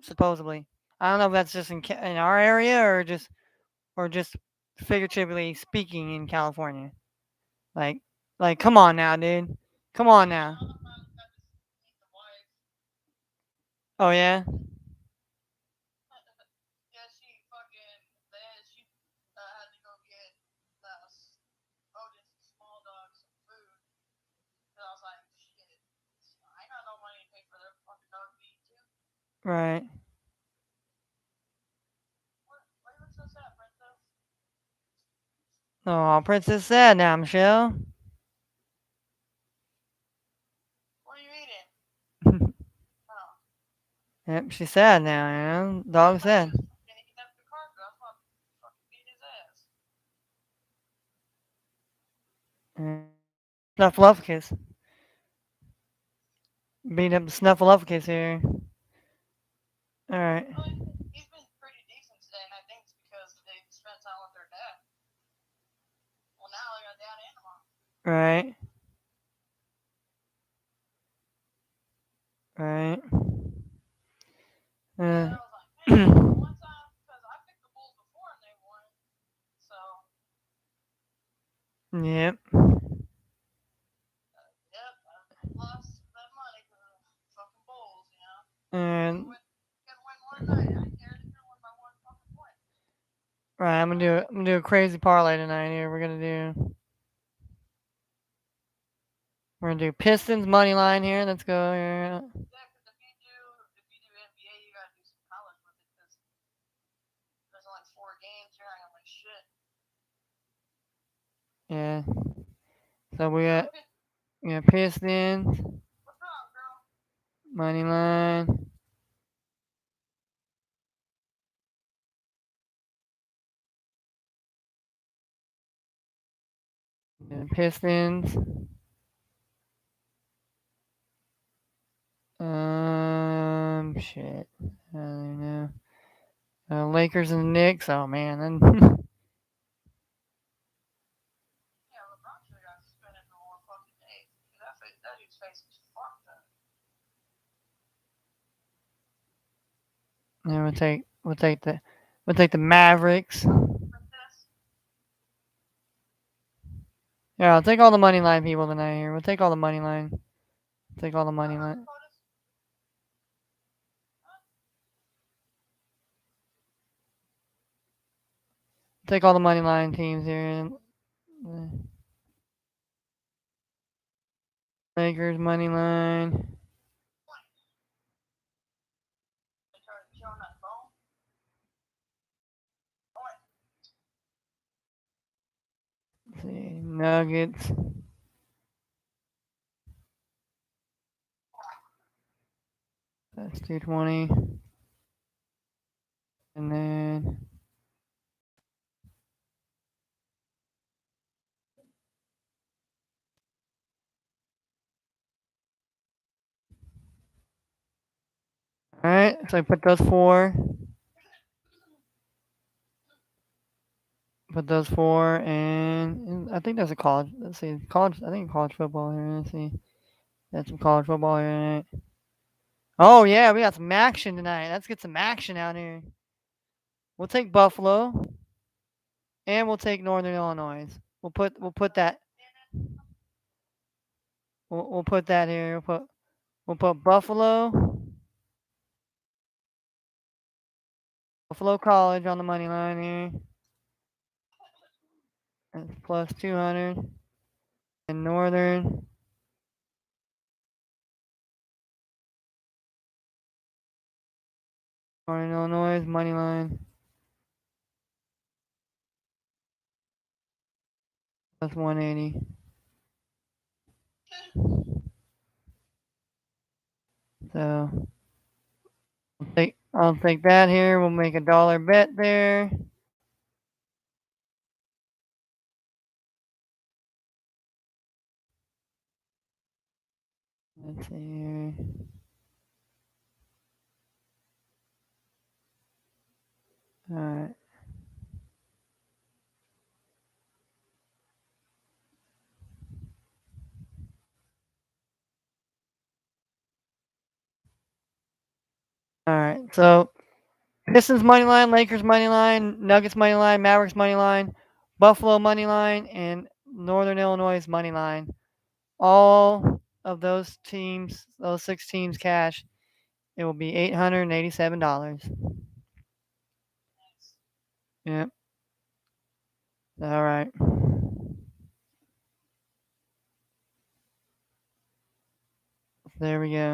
supposedly. I don't know if that's just in our area or just figuratively speaking in California. Like, come on now, dude. Come on now. Oh yeah. Right. Oh, Princess sad now, Michelle. Yep, she's sad now, you know. Dog's sad. Yeah. Snuffleupagus. Beat up the Snuffleupagus here. Alright. Right. Right. Uh, yep. And right, I'm gonna do a crazy parlay tonight here. We're gonna do Pistons money line here. Let's go here. Yeah. So we got Pistons money line. Yeah, Pistons. Shit. I don't know. Lakers and the Knicks. Oh man, then then we'll take the Mavericks. Yeah, I'll take all the money line people tonight here. We'll take all the money line. Take all the money line. Take all the money line teams here. Lakers money line. Let's see, Nuggets. That's 220. And then all right, so I put those four. Put those four, and I think there's a college. Let's see, college. I think college football here. Let's see. That's some college football here tonight. Oh yeah, we got some action tonight. Let's get some action out here. We'll take Buffalo, and we'll take Northern Illinois. We'll put that we'll put that here. We'll put Buffalo College on the money line here. That's plus 200. And Northern Illinois money line plus 180. So I'll take that here. We'll make a dollar bet there. Let's see here. All right. All right. So Pistons money line, Lakers money line, Nuggets money line, Mavericks money line, Buffalo money line, and Northern Illinois money line. All of those teams, those 6 teams cash, it will be $887. Yep. All right. There we go.